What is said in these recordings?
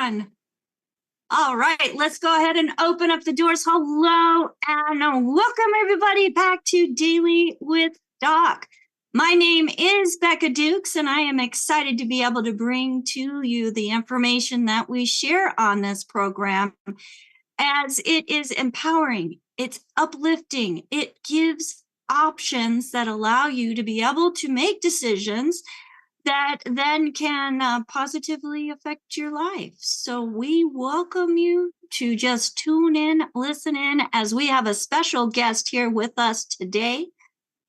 on. All right, let's go ahead and open up the doors. Hello and welcome everybody back to Daily with Doc. My name is Becca Dukes, and I am excited to be able to bring to you the information that we share on this program, as it is empowering, it's uplifting, it gives options that allow you to be able to make decisions that then can positively affect your life. So we welcome you to just tune in, listen in, as we have a special guest here with us today.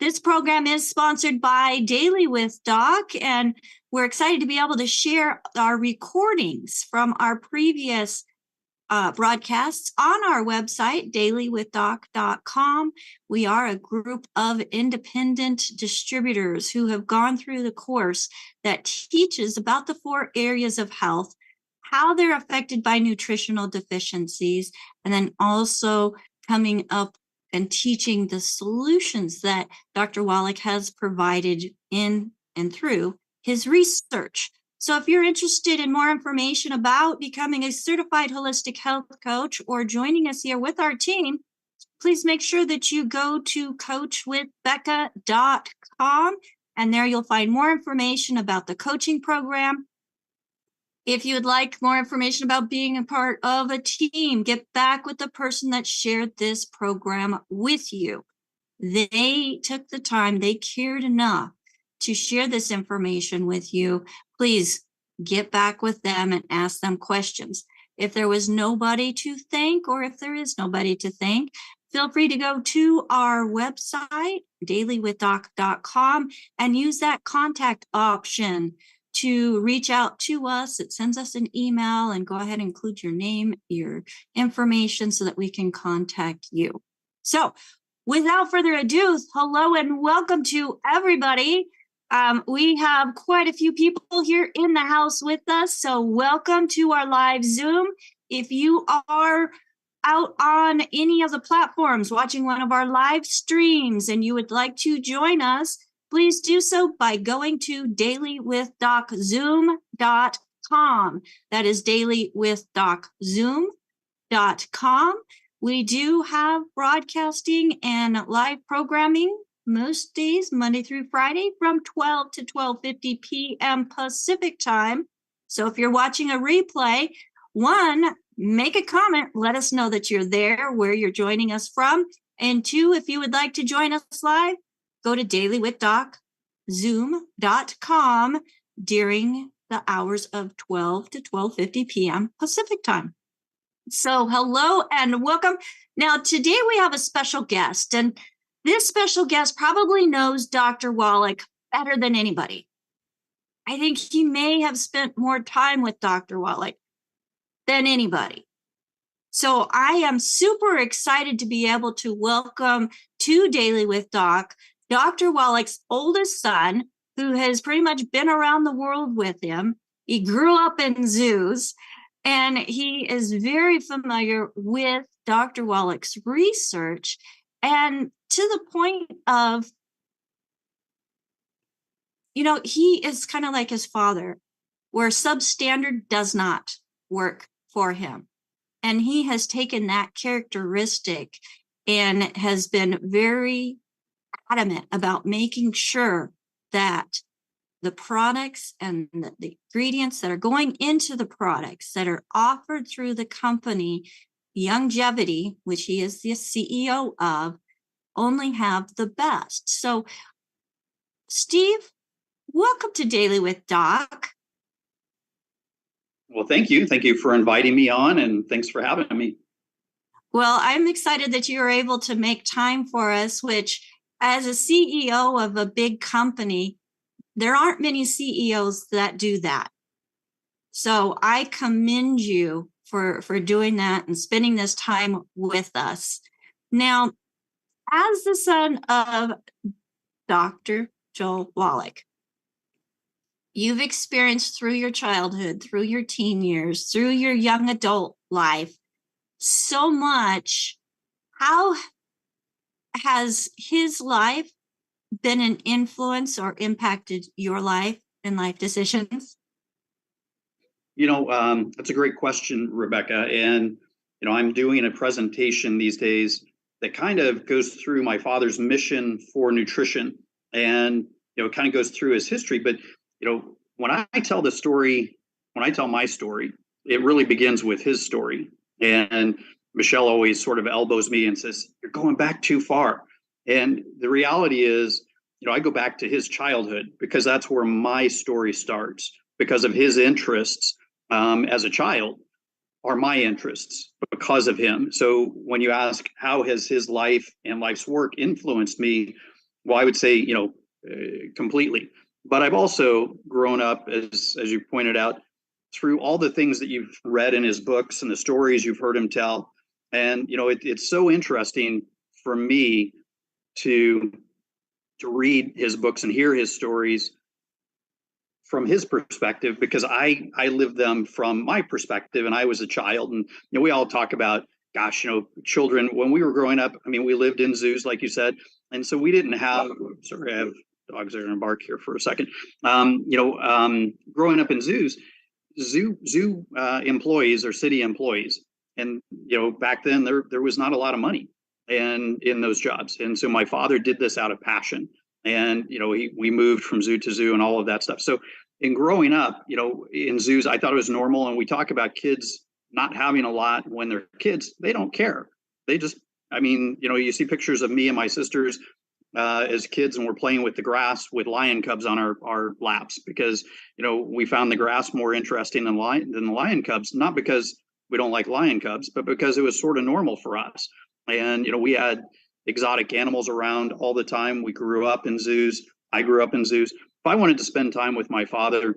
This program is sponsored by Daily with Doc, and we're excited to be able to share our recordings from our previous broadcasts on our website, DailywithDoc.com. We are a group of independent distributors who have gone through the course that teaches about the 4 areas of health, how they're affected by nutritional deficiencies, and then also coming up and teaching the solutions that Dr. Wallach has provided in and through his research. So if you're interested in more information about becoming a certified holistic health coach or joining us here with our team, please make sure that you go to coachwithbecca.com, and there you'll find more information about the coaching program. If you would like more information about being a part of a team, get back with the person that shared this program with you. They took the time, they cared enough to share this information with you. Please get back with them and ask them questions. If there was nobody to thank, or if there is nobody to thank, feel free to go to our website, DailywithDoc.com, and use that contact option to reach out to us. It sends us an email, and go ahead and include your name, your information, so that we can contact you. So without further ado, hello and welcome to everybody. We have quite a few people here in the house with us, so welcome to our live Zoom. If you are out on any of the platforms watching one of our live streams and you would like to join us, please do so by going to DailywithDocZoom.com. That is DailywithDocZoom.com. We do have broadcasting and live programming most days, Monday through Friday, from 12 to 12:50 p.m. Pacific time. So if you're watching a replay, 1, make a comment, let us know that you're there, where you're joining us from. And 2, if you would like to join us live, go to DailywithDocZoom.com during the hours of 12 to 12:50 p.m. Pacific time. So hello and welcome. Now, today we have a special guest, and this special guest probably knows Dr. Wallach better than anybody. I think he may have spent more time with Dr. Wallach than anybody. So I am super excited to be able to welcome to Daily with Doc, Dr. Wallach's oldest son, who has pretty much been around the world with him. He grew up in zoos, and he is very familiar with Dr. Wallach's research, and to the point of, he is kind of like his father, where substandard does not work for him. And he has taken that characteristic and has been very adamant about making sure that the products and the ingredients that are going into the products that are offered through the company Youngevity, which he is the CEO of, only have the best. So, Steve, welcome to Daily with Doc. Well, thank you. Thank you for inviting me on, and thanks for having me. Well, I'm excited that you were able to make time for us, which, as a CEO of a big company, there aren't many CEOs that do that. So I commend you for doing that and spending this time with us. Now, as the son of Dr. Joel Wallach, you've experienced through your childhood, through your teen years, through your young adult life, so much. How has his life been an influence or impacted your life and life decisions? That's a great question, Rebecca. And, I'm doing a presentation these days that kind of goes through my father's mission for nutrition and, it kind of goes through his history. But, when I tell the story, when I tell my story, it really begins with his story. And Michelle always sort of elbows me and says, "You're going back too far." And the reality is, I go back to his childhood because that's where my story starts because of his interests as a child are my interests because of him. So when you ask how has his life and life's work influenced me, well, I would say completely. But I've also grown up, as you pointed out, through all the things that you've read in his books and the stories you've heard him tell. And it's so interesting for me to read his books and hear his stories from his perspective, because I lived them from my perspective and I was a child. And we all talk about, gosh, children, when we were growing up, I mean, we lived in zoos, like you said. And so we didn't have, sorry, I have dogs that are going to bark here for a second. Growing up in zoos, zoo employees are city employees. And, back then there was not a lot of money and in those jobs. And so my father did this out of passion. And, we moved from zoo to zoo and all of that stuff. So in growing up, in zoos, I thought it was normal. And we talk about kids not having a lot when they're kids. They don't care. They just, you see pictures of me and my sisters as kids, and we're playing with the grass with lion cubs on our laps because, we found the grass more interesting than the lion cubs, not because we don't like lion cubs, but because it was sort of normal for us. And, we had exotic animals around all the time. We grew up in zoos. I grew up in zoos. If I wanted to spend time with my father,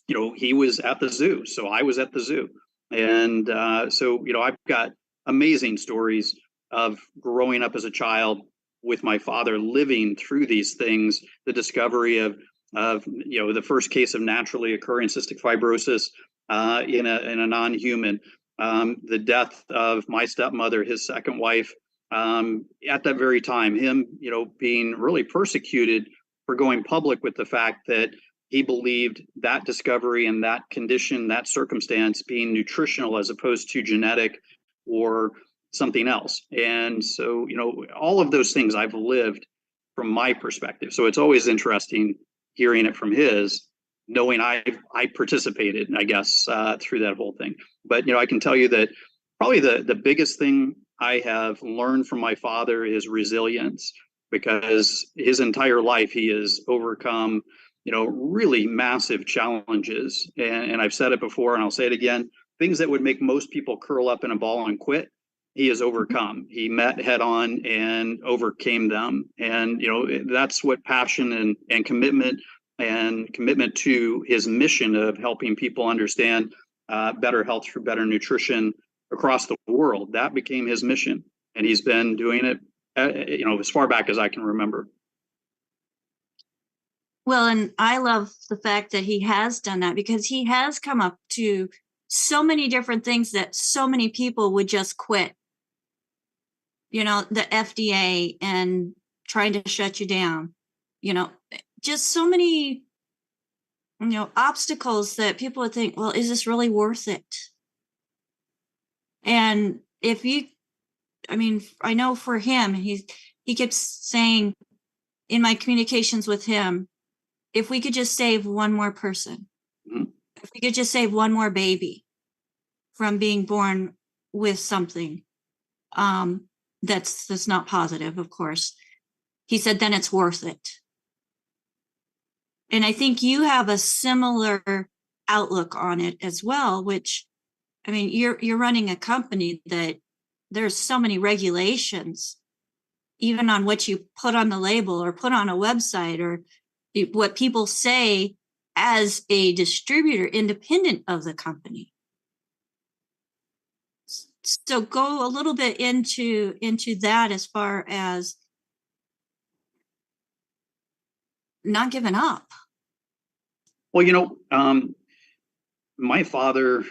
he was at the zoo. So I was at the zoo. And so, I've got amazing stories of growing up as a child with my father, living through these things, the discovery of the first case of naturally occurring cystic fibrosis in a non-human, the death of my stepmother, his second wife, at that very time, him, being really persecuted for going public with the fact that he believed that discovery and that condition, that circumstance being nutritional as opposed to genetic or something else. And so, all of those things I've lived from my perspective. So it's always interesting hearing it from his, knowing I participated, I guess, through that whole thing. But, I can tell you that probably the biggest thing I have learned from my father is resilience, because his entire life he has overcome, really massive challenges. And I've said it before and I'll say it again, things that would make most people curl up in a ball and quit, he has overcome. He met head on and overcame them. And, that's what passion and commitment to his mission of helping people understand better health through better nutrition across the world. That became his mission. And he's been doing it, as far back as I can remember. Well, and I love the fact that he has done that because he has come up to so many different things that so many people would just quit. The FDA and trying to shut you down, just so many, obstacles that people would think, well, is this really worth it? And I know for him, he keeps saying in my communications with him, if we could just save one more person, if we could just save one more baby from being born with something that's not positive, of course, he said, then it's worth it. And I think you have a similar outlook on it as well, which, you're running a company that there's so many regulations, even on what you put on the label or put on a website or what people say as a distributor independent of the company. So go a little bit into that as far as not giving up. Well, my father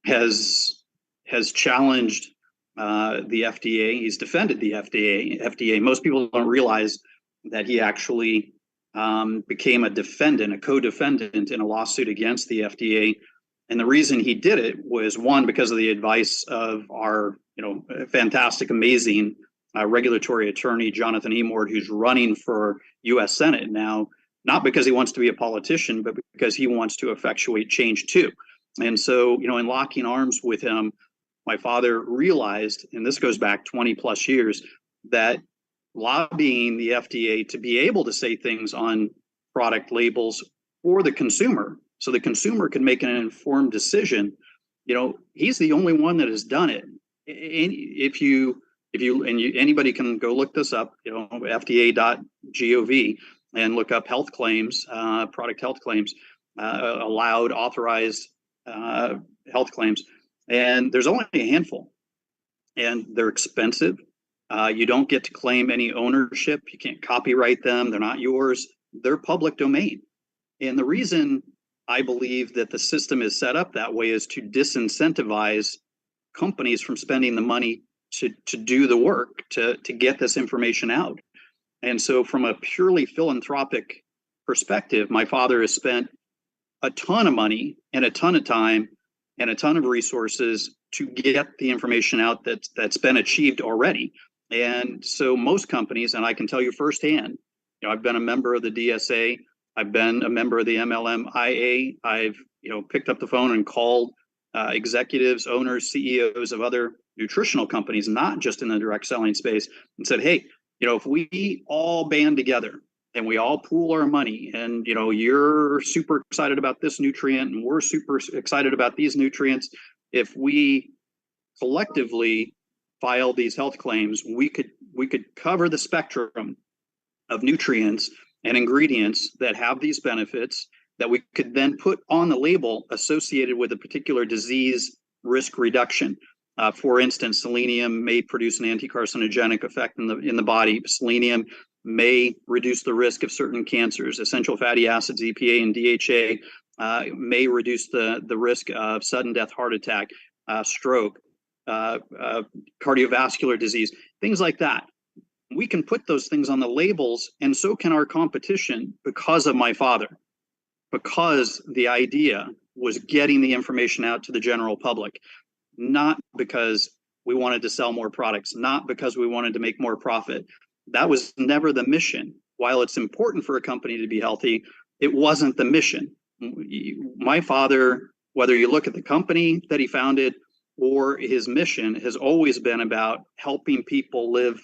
has challenged the FDA. He's defended the FDA. Most people don't realize that he actually became a defendant, a co-defendant in a lawsuit against the FDA. And the reason he did it was, one, because of the advice of our, fantastic, amazing regulatory attorney, Jonathan Emord, who's running for U.S. Senate now, not because he wants to be a politician, but because he wants to effectuate change too. And so, in locking arms with him, my father realized, and this goes back 20 plus years, that lobbying the FDA to be able to say things on product labels for the consumer, so the consumer can make an informed decision, he's the only one that has done it. Anybody can go look this up, FDA.gov, and look up health claims, product health claims, allowed, authorized health claims. And there's only a handful, and they're expensive. You don't get to claim any ownership. You can't copyright them. They're not yours. They're public domain. And the reason I believe that the system is set up that way is to disincentivize companies from spending the money to do the work, to get this information out. And so from a purely philanthropic perspective, my father has spent a ton of money and a ton of time and a ton of resources to get the information out that's been achieved already. And so most companies, and I can tell you firsthand, I've been a member of the DSA, I've been a member of the MLMIA, I've picked up the phone and called executives, owners, CEOs of other nutritional companies, not just in the direct selling space, and said, hey, if we all band together and we all pool our money, and you're super excited about this nutrient and we're super excited about these nutrients, if we collectively file these health claims, we could cover the spectrum of nutrients and ingredients that have these benefits that we could then put on the label associated with a particular disease risk reduction. For instance, selenium may produce an anti-carcinogenic effect in the body. Selenium may reduce the risk of certain cancers. Essential fatty acids, EPA and DHA, may reduce the risk of sudden death, heart attack, stroke, cardiovascular disease, things like that. We can put those things on the labels, and so can our competition, because of my father, because the idea was getting the information out to the general public, not because we wanted to sell more products, not because we wanted to make more profit. That was never the mission. While it's important for a company to be healthy, it wasn't the mission. My father, whether you look at the company that he founded or his mission, has always been about helping people live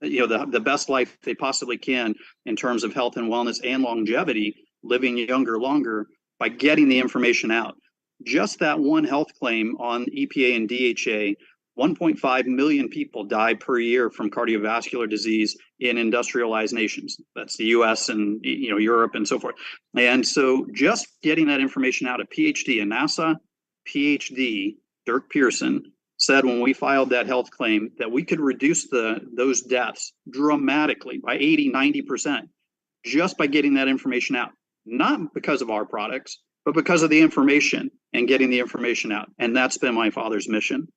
the best life they possibly can in terms of health and wellness and longevity, living younger, longer, by getting the information out. Just that one health claim on EPA and DHA, 1.5 million people die per year from cardiovascular disease in industrialized nations. That's the US and Europe and so forth. And so just getting that information out, a PhD, a NASA PhD, Dirk Pearson, said when we filed that health claim that we could reduce those deaths dramatically by 80-90% just by getting that information out, not because of our products, but because of the information and getting the information out. And that's been my father's mission.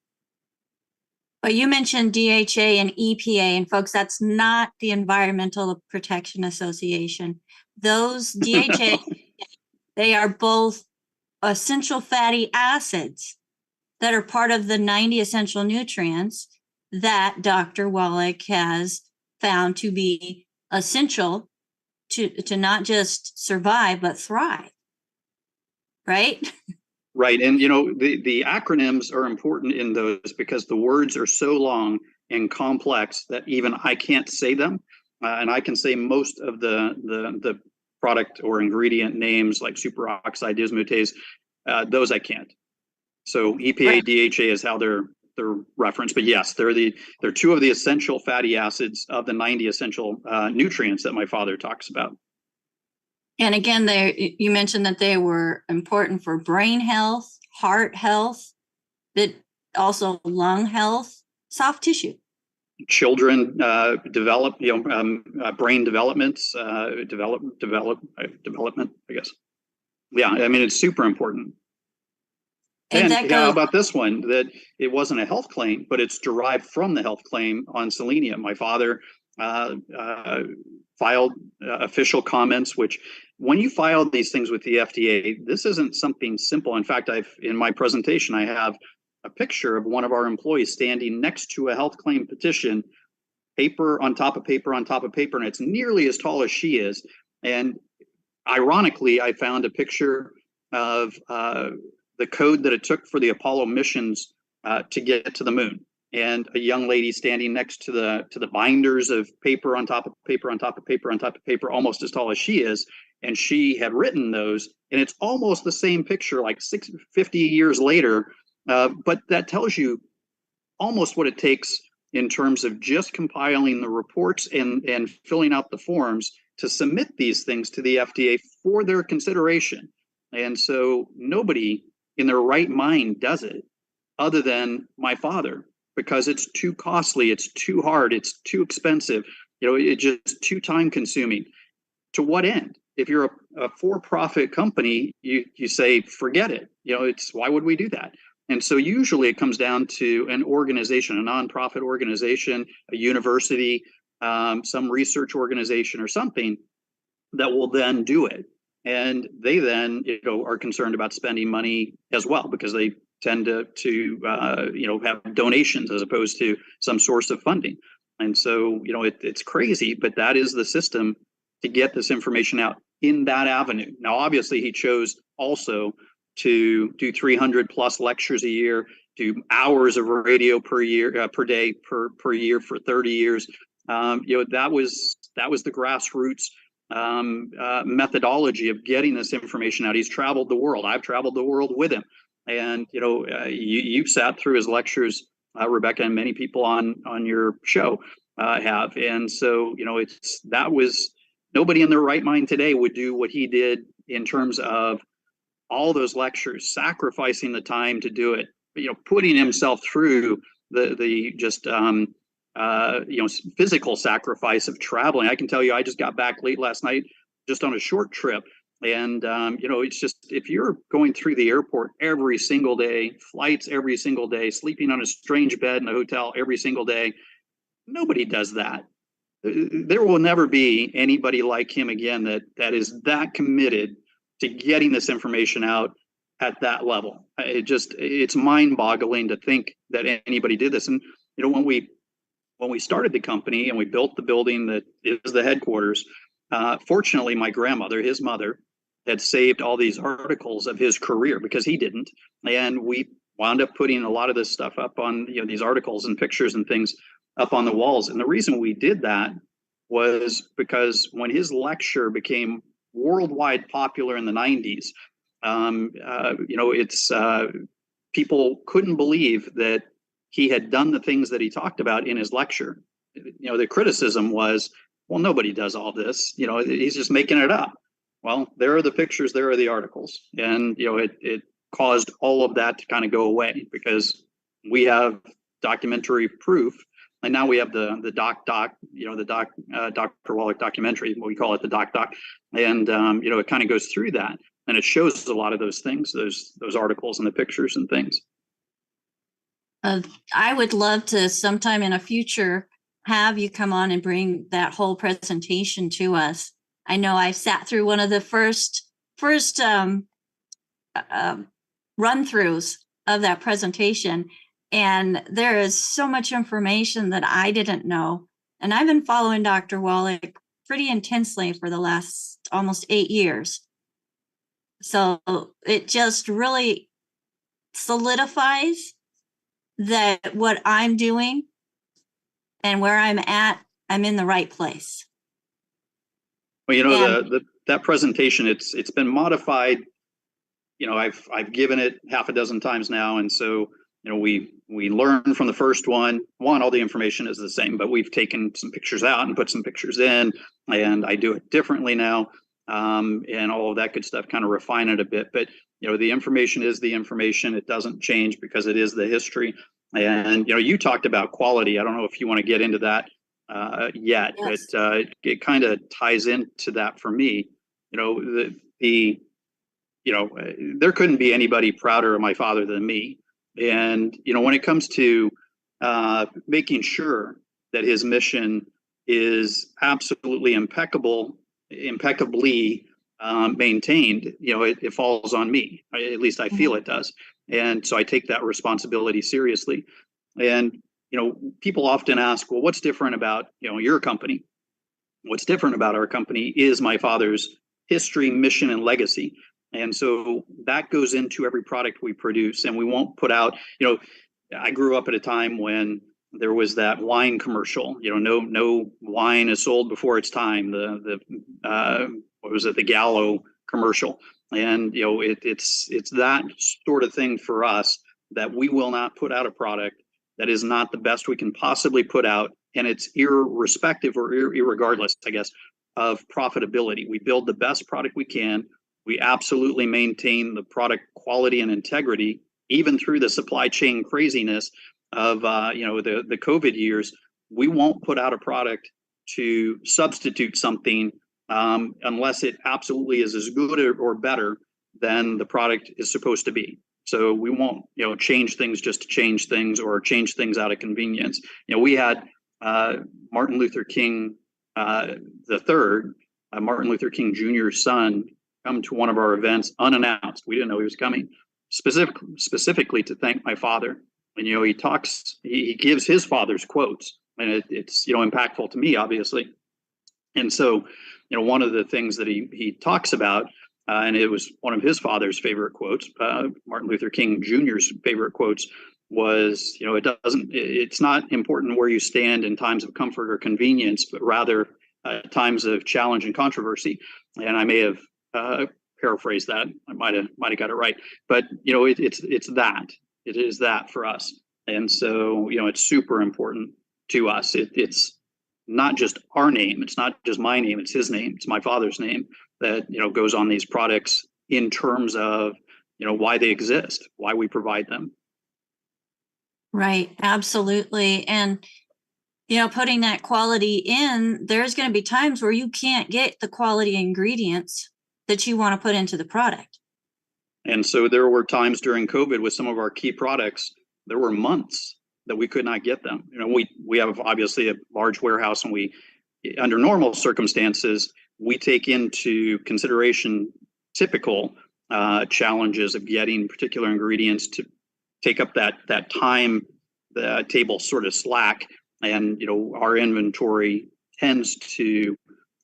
But you mentioned DHA and EPA, and folks, that's not the Environmental Protection Association. Those DHA, they are both essential fatty acids that are part of the 90 essential nutrients that Dr. Wallach has found to be essential to not just survive, but thrive. Right? Right. And, the acronyms are important in those because the words are so long and complex that even I can't say them. And I can say most of the product or ingredient names like superoxide dismutase, those I can't. So EPA, right. DHA is how they're referenced. But yes, they're two of the essential fatty acids of the 90 essential nutrients that my father talks about. And again, you mentioned that they were important for brain health, heart health, but also lung health, soft tissue. Children develop, brain development, development, I guess. Yeah, I mean, it's super important. And how about this one, that it wasn't a health claim, but it's derived from the health claim on selenium. My father filed official comments, which when you file these things with the FDA, this isn't something simple. In fact, in my presentation, I have a picture of one of our employees standing next to a health claim petition, paper on top of paper on top of paper, and it's nearly as tall as she is. And ironically, I found a picture of the code that it took for the Apollo missions to get to the moon, and a young lady standing next to the binders of paper on top of paper on top of paper on top of paper, almost as tall as she is, and she had written those, and it's almost the same picture, like 50 years later, but that tells you almost what it takes in terms of just compiling the reports and filling out the forms to submit these things to the FDA for their consideration. And so nobody in their right mind does it other than my father, because it's too costly, it's too hard, it's too expensive, it's just too time consuming. To what end? If you're a for-profit company, you say, forget it. Why would we do that? And so usually it comes down to an organization, a nonprofit organization, a university, some research organization or something that will then do it. And they then, are concerned about spending money as well, because they tend to have donations as opposed to some source of funding. And so, it's crazy, but that is the system to get this information out in that avenue. Now, obviously, he chose also to do 300 plus lectures a year, do hours of radio per year, per day, per year for 30 years. That was the grassroots methodology of getting this information out. He's traveled the world. I've traveled the world with him. And, you've sat through his lectures, Rebecca, and many people on your show have. And so, that was, nobody in their right mind today would do what he did in terms of all those lectures, sacrificing the time to do it, putting himself through the just physical sacrifice of traveling. I can tell you, I just got back late last night, just on a short trip, and it's just, if you're going through the airport every single day, flights every single day, sleeping on a strange bed in a hotel every single day, nobody does that. There will never be anybody like him again that is that committed to getting this information out at that level. It's mind-boggling to think that anybody did this. And when we started the company and we built the building that is the headquarters, fortunately, my grandmother, his mother, had saved all these articles of his career, because he didn't, and we wound up putting a lot of this stuff up on these articles and pictures and things up on the walls. And the reason we did that was because when his lecture became worldwide popular in the 90s, people couldn't believe that he had done the things that he talked about in his lecture. The criticism was, well, nobody does all this, he's just making it up. Well, there are the pictures, there are the articles, and it caused all of that to kind of go away, because we have documentary proof. And now we have the Dr. Wallach documentary, what we call it, the Doc. And, it kind of goes through that, and it shows a lot of those things, those articles and the pictures and things. I would love to sometime in a future have you come on and bring that whole presentation to us. I know I sat through one of the first run-throughs of that presentation, and there is so much information that I didn't know. And I've been following Dr. Wallach pretty intensely for the last almost 8 years. So it just really solidifies that what I'm doing and where I'm at, I'm in the right place. Well, that presentation, it's been modified. I've given it half a dozen times now, and so we learned from the first one. All the information is the same, but we've taken some pictures out and put some pictures in, and I do it differently now, and all of that good stuff, kind of refine it a bit. But the information is the information; it doesn't change because it is the history. And you talked about quality. I don't know if you want to get into that yet, yes. But it kind of ties into that for me. There couldn't be anybody prouder of my father than me. And when it comes to making sure that his mission is absolutely impeccably maintained, it falls on me. At least I feel it does. And so I take that responsibility seriously. And, people often ask, well, what's different about, your company? What's different about our company is my father's history, mission, and legacy. And so that goes into every product we produce. And we won't put out, I grew up at a time when there was that wine commercial, no wine is sold before it's time. What was it? The Gallo commercial. And, it's that sort of thing for us, that we will not put out a product that is not the best we can possibly put out. And it's irrespective or irregardless, I guess, of profitability. We build the best product we can. We absolutely maintain the product quality and integrity, even through the supply chain craziness of the COVID years. We won't put out a product to substitute something unless it absolutely is as good or better than the product is supposed to be. So we won't, change things just to change things, or change things out of convenience. We had Martin Luther King the third, Martin Luther King Jr.'s son, come to one of our events unannounced. We didn't know he was coming, specifically to thank my father. And he gives his father's quotes, and it's impactful to me, obviously. And so, one of the things that he talks about, and it was one of his father's favorite quotes, Martin Luther King Jr.'s favorite quotes, was, it's not important where you stand in times of comfort or convenience, but rather times of challenge and controversy. And I may have paraphrased that. I might have got it right, but it is that for us. And so, it's super important to us. It's not just our name. It's not just my name. It's his name. It's my father's name that, goes on these products in terms of, why they exist, why we provide them. Right. Absolutely. And, putting that quality in, there's going to be times where you can't get the quality ingredients that you want to put into the product. And so there were times during COVID with some of our key products, there were months that we could not get them. We have obviously a large warehouse, and under normal circumstances, we take into consideration typical challenges of getting particular ingredients to take up that time, the table sort of slack. And, our inventory tends to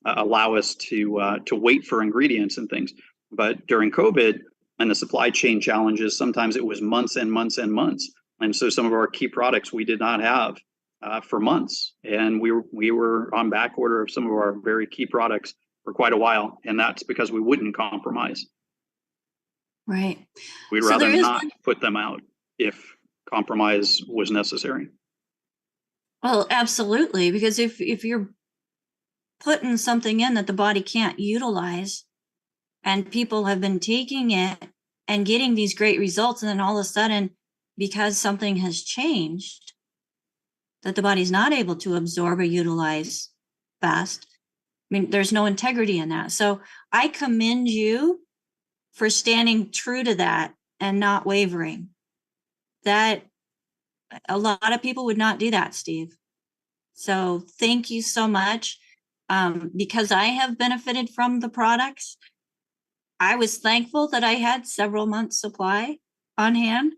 allow us to wait for ingredients and things. But during COVID and the supply chain challenges, sometimes it was months and months and months. And so some of our key products we did not have for months. And we were on back order of some of our very key products for quite a while. And that's because we wouldn't compromise. Right. We'd rather not put them out if compromise was necessary. Well, absolutely. Because if you're putting something in that the body can't utilize, and people have been taking it and getting these great results, and then all of a sudden, because something has changed that the body's not able to absorb or utilize fast, there's no integrity in that. So I commend you for standing true to that and not wavering. That a lot of people would not do that, Steve. So thank you so much. Because I have benefited from the products, I was thankful that I had several months supply on hand.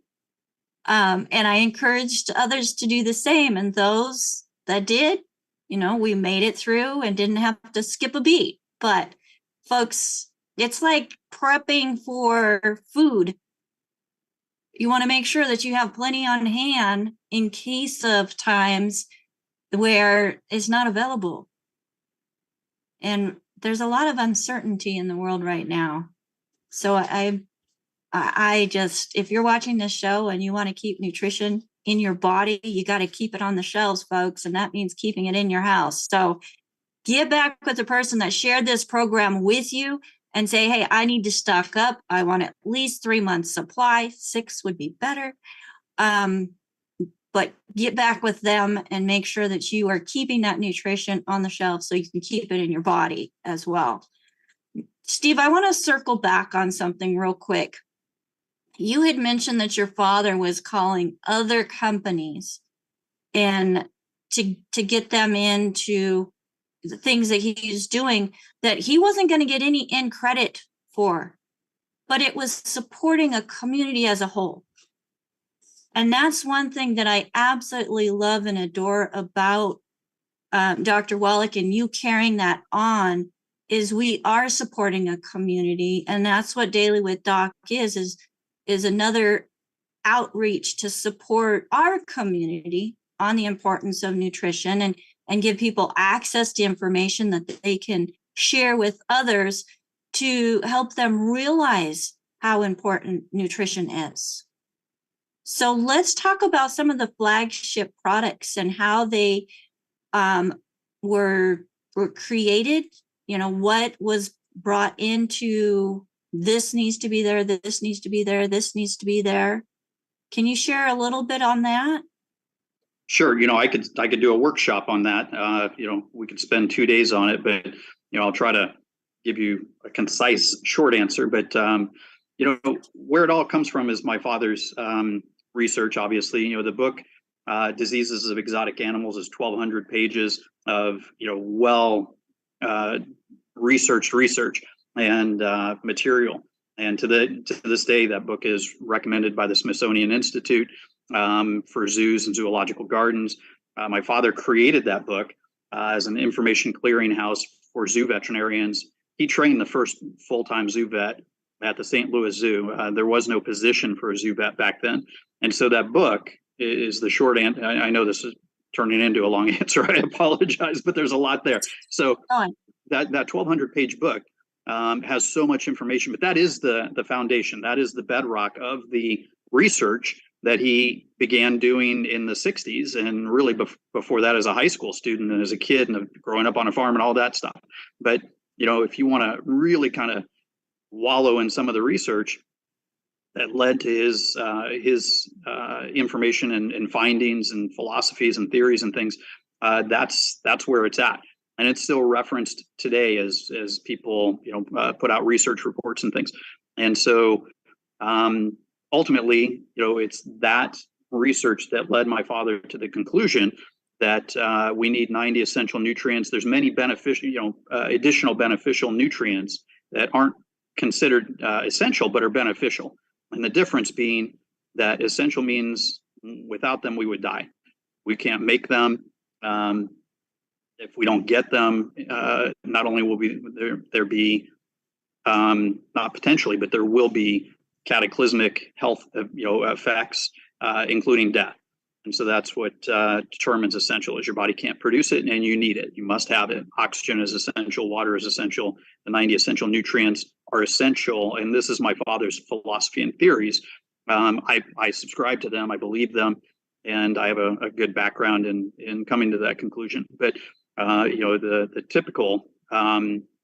And I encouraged others to do the same. And those that did, we made it through and didn't have to skip a beat. But folks, it's like prepping for food. You want to make sure that you have plenty on hand in case of times where it's not available. And there's a lot of uncertainty in the world right now. So I just, if you're watching this show and you want to keep nutrition in your body, you got to keep it on the shelves, folks. And that means keeping it in your house. So get back with the person that shared this program with you and say, hey, I need to stock up. I want at least 3 months supply. 6 would be better. But get back with them and make sure that you are keeping that nutrition on the shelf so you can keep it in your body as well. Steve, I want to circle back on something real quick. You had mentioned that your father was calling other companies and to get them into the things that he's doing that he wasn't going to get any in credit for, but it was supporting a community as a whole. And that's one thing that I absolutely love and adore about Dr. Wallach and you carrying that on, is we are supporting a community. And that's what Daily with Doc is another outreach to support our community on the importance of nutrition and give people access to information that they can share with others to help them realize how important nutrition is. So let's talk about some of the flagship products and how they were created. You know, what was brought into this needs to be there, this needs to be there, this needs to be there. Can you share a little bit on that? Sure. I could do a workshop on that. We could spend 2 days on it, but I'll try to give you a concise, short answer. But where it all comes from is my father's research. Obviously, the book "Diseases of Exotic Animals" is 1,200 pages of well research and material. And to this day, that book is recommended by the Smithsonian Institute for zoos and zoological gardens. My father created that book as an information clearinghouse for zoo veterinarians. He trained the first full-time zoo vet at the St. Louis Zoo. There was no position for a zoo vet back then. And so that book is the short answer. I know this is turning into a long answer. I apologize, but there's a lot there. So that 1,200-page book has so much information, but that is the foundation. That is the bedrock of the research that he began doing in the 60s, and really before that as a high school student and as a kid and growing up on a farm and all that stuff. But if you want to really kind of wallow in some of the research that led to his information and findings and philosophies and theories and things, that's where it's at. And it's still referenced today as people put out research reports and things. And so ultimately, it's that research that led my father to the conclusion that we need 90 essential nutrients. There's many beneficial, additional beneficial nutrients that aren't considered essential but are beneficial. And the difference being that essential means without them we would die. We can't make them. If we don't get them, not only will there be not potentially, but there will be cataclysmic health effects, including death. And so that's what determines essential is your body can't produce it and you need it. You must have it. Oxygen is essential. Water is essential. The 90 essential nutrients are essential. And this is my father's philosophy and theories. I subscribe to them. I believe them. And I have a good background in coming to that conclusion. But, the typical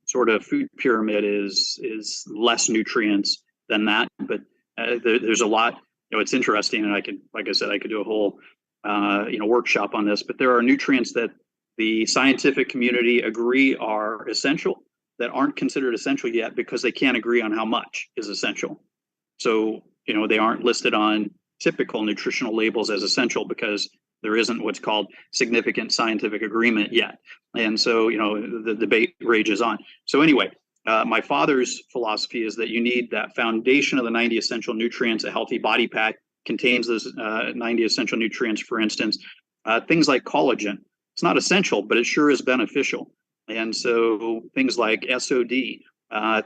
sort of food pyramid is less nutrients than that. But there's a lot. It's interesting, and I could do a whole, workshop on this. But there are nutrients that the scientific community agree are essential that aren't considered essential yet because they can't agree on how much is essential. So, they aren't listed on typical nutritional labels as essential because there isn't what's called significant scientific agreement yet. And so, the debate rages on. So anyway. My father's philosophy is that you need that foundation of the 90 essential nutrients. A healthy body pack contains those 90 essential nutrients, for instance. Things like collagen. It's not essential, but it sure is beneficial. And so things like SOD,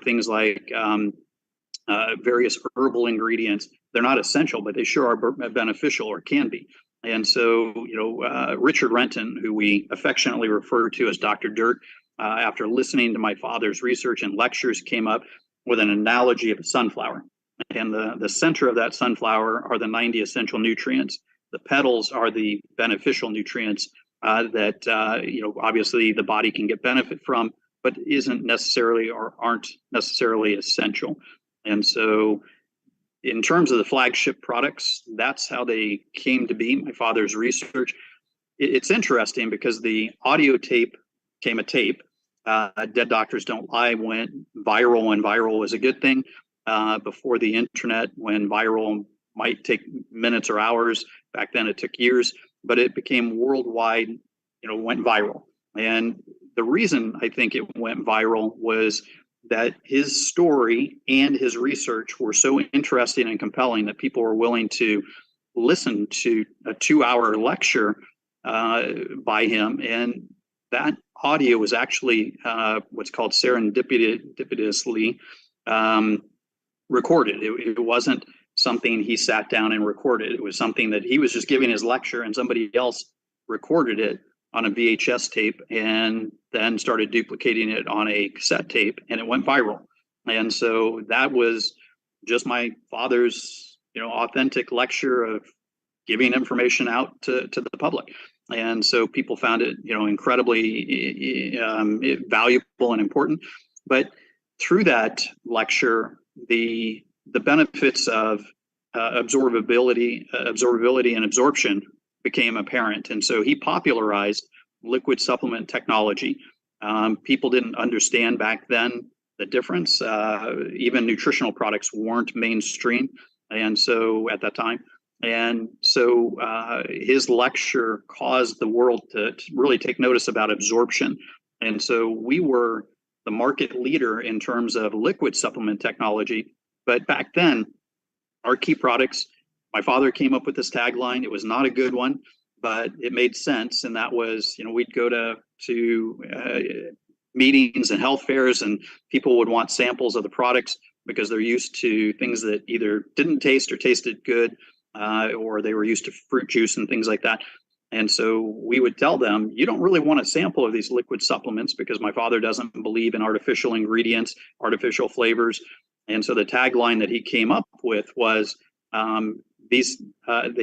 things like various herbal ingredients, they're not essential, but they sure are beneficial or can be. And so, Richard Renton, who we affectionately refer to as Dr. Dirt, after listening to my father's research and lectures, came up with an analogy of a sunflower. And the center of that sunflower are the 90 essential nutrients. The petals are the beneficial nutrients that, obviously the body can get benefit from, but isn't necessarily or aren't necessarily essential. And so in terms of the flagship products, that's how they came to be, my father's research. It's interesting because the audio tape came a tape. Dead Doctors Don't Lie went viral, and viral was a good thing before the internet, when viral might take minutes or hours. Back then it took years, but it became worldwide went viral. And the reason I think it went viral was that his story and his research were so interesting and compelling that people were willing to listen to a 2-hour lecture by him. And that audio was actually what's called serendipitously recorded. It wasn't something he sat down and recorded. It was something that he was just giving his lecture and somebody else recorded it on a VHS tape and then started duplicating it on a cassette tape, and it went viral. And so that was just my father's, authentic lecture of giving information out to the public. And so people found it, incredibly valuable and important. But through that lecture, the benefits of absorbability and absorption became apparent. And so he popularized liquid supplement technology. People didn't understand back then the difference. Even nutritional products weren't mainstream. And so at that time, and so his lecture caused the world to really take notice about absorption. And so we were the market leader in terms of liquid supplement technology. But back then, our key products, my father came up with this tagline. It was not a good one, but it made sense. And that was, we'd go to meetings and health fairs, and people would want samples of the products because they're used to things that either didn't taste or tasted good, or they were used to fruit juice and things like that. And so we would tell them, you don't really want a sample of these liquid supplements because my father doesn't believe in artificial ingredients, artificial flavors. And so the tagline that he came up with was, they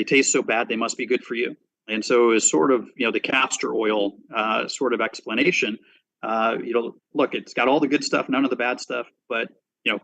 taste so bad, they must be good for you. And so it was sort of, the castor oil sort of explanation. Look, it's got all the good stuff, none of the bad stuff, but,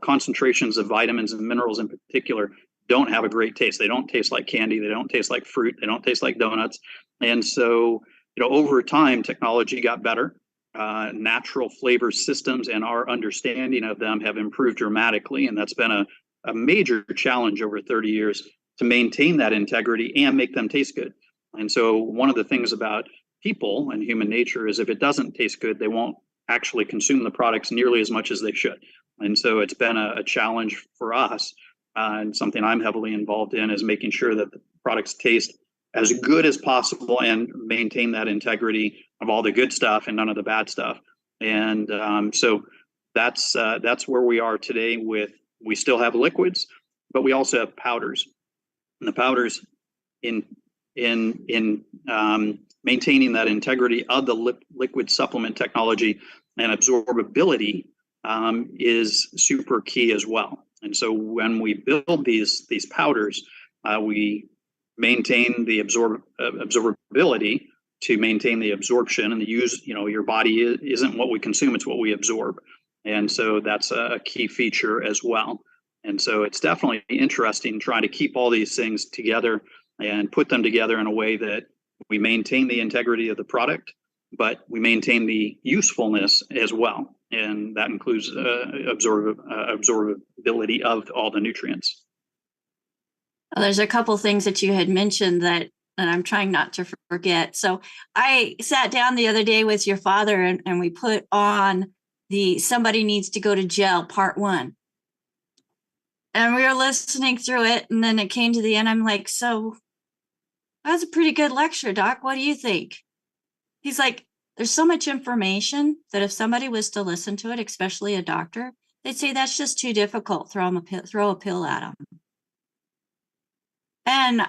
concentrations of vitamins and minerals in particular don't have a great taste. They don't taste like candy. They don't taste like fruit. They don't taste like donuts. And so, over time, technology got better. Natural flavor systems and our understanding of them have improved dramatically. And that's been a major challenge over 30 years to maintain that integrity and make them taste good. And so one of the things about people and human nature is if it doesn't taste good, they won't actually consume the products nearly as much as they should. And so it's been a challenge for us. And something I'm heavily involved in is making sure that the products taste as good as possible and maintain that integrity of all the good stuff and none of the bad stuff. And so that's where we are today. We still have liquids, but we also have powders. And the powders in maintaining that integrity of the liquid supplement technology and absorbability is super key as well. And so when we build these powders, we maintain the absorbability to maintain the absorption and the use. Your body isn't what we consume, it's what we absorb. And so that's a key feature as well. And so it's definitely interesting trying to keep all these things together and put them together in a way that we maintain the integrity of the product, but we maintain the usefulness as well. And that includes absorbability of all the nutrients. Well, there's a couple things that you had mentioned that I'm trying not to forget. So I sat down the other day with your father and we put on the Somebody Needs to Go to Jail Part 1. And we were listening through it, and then it came to the end. I'm like, so that's a pretty good lecture, Doc. What do you think? He's like, there's so much information that if somebody was to listen to it, especially a doctor, they'd say that's just too difficult. Throw a pill at them. And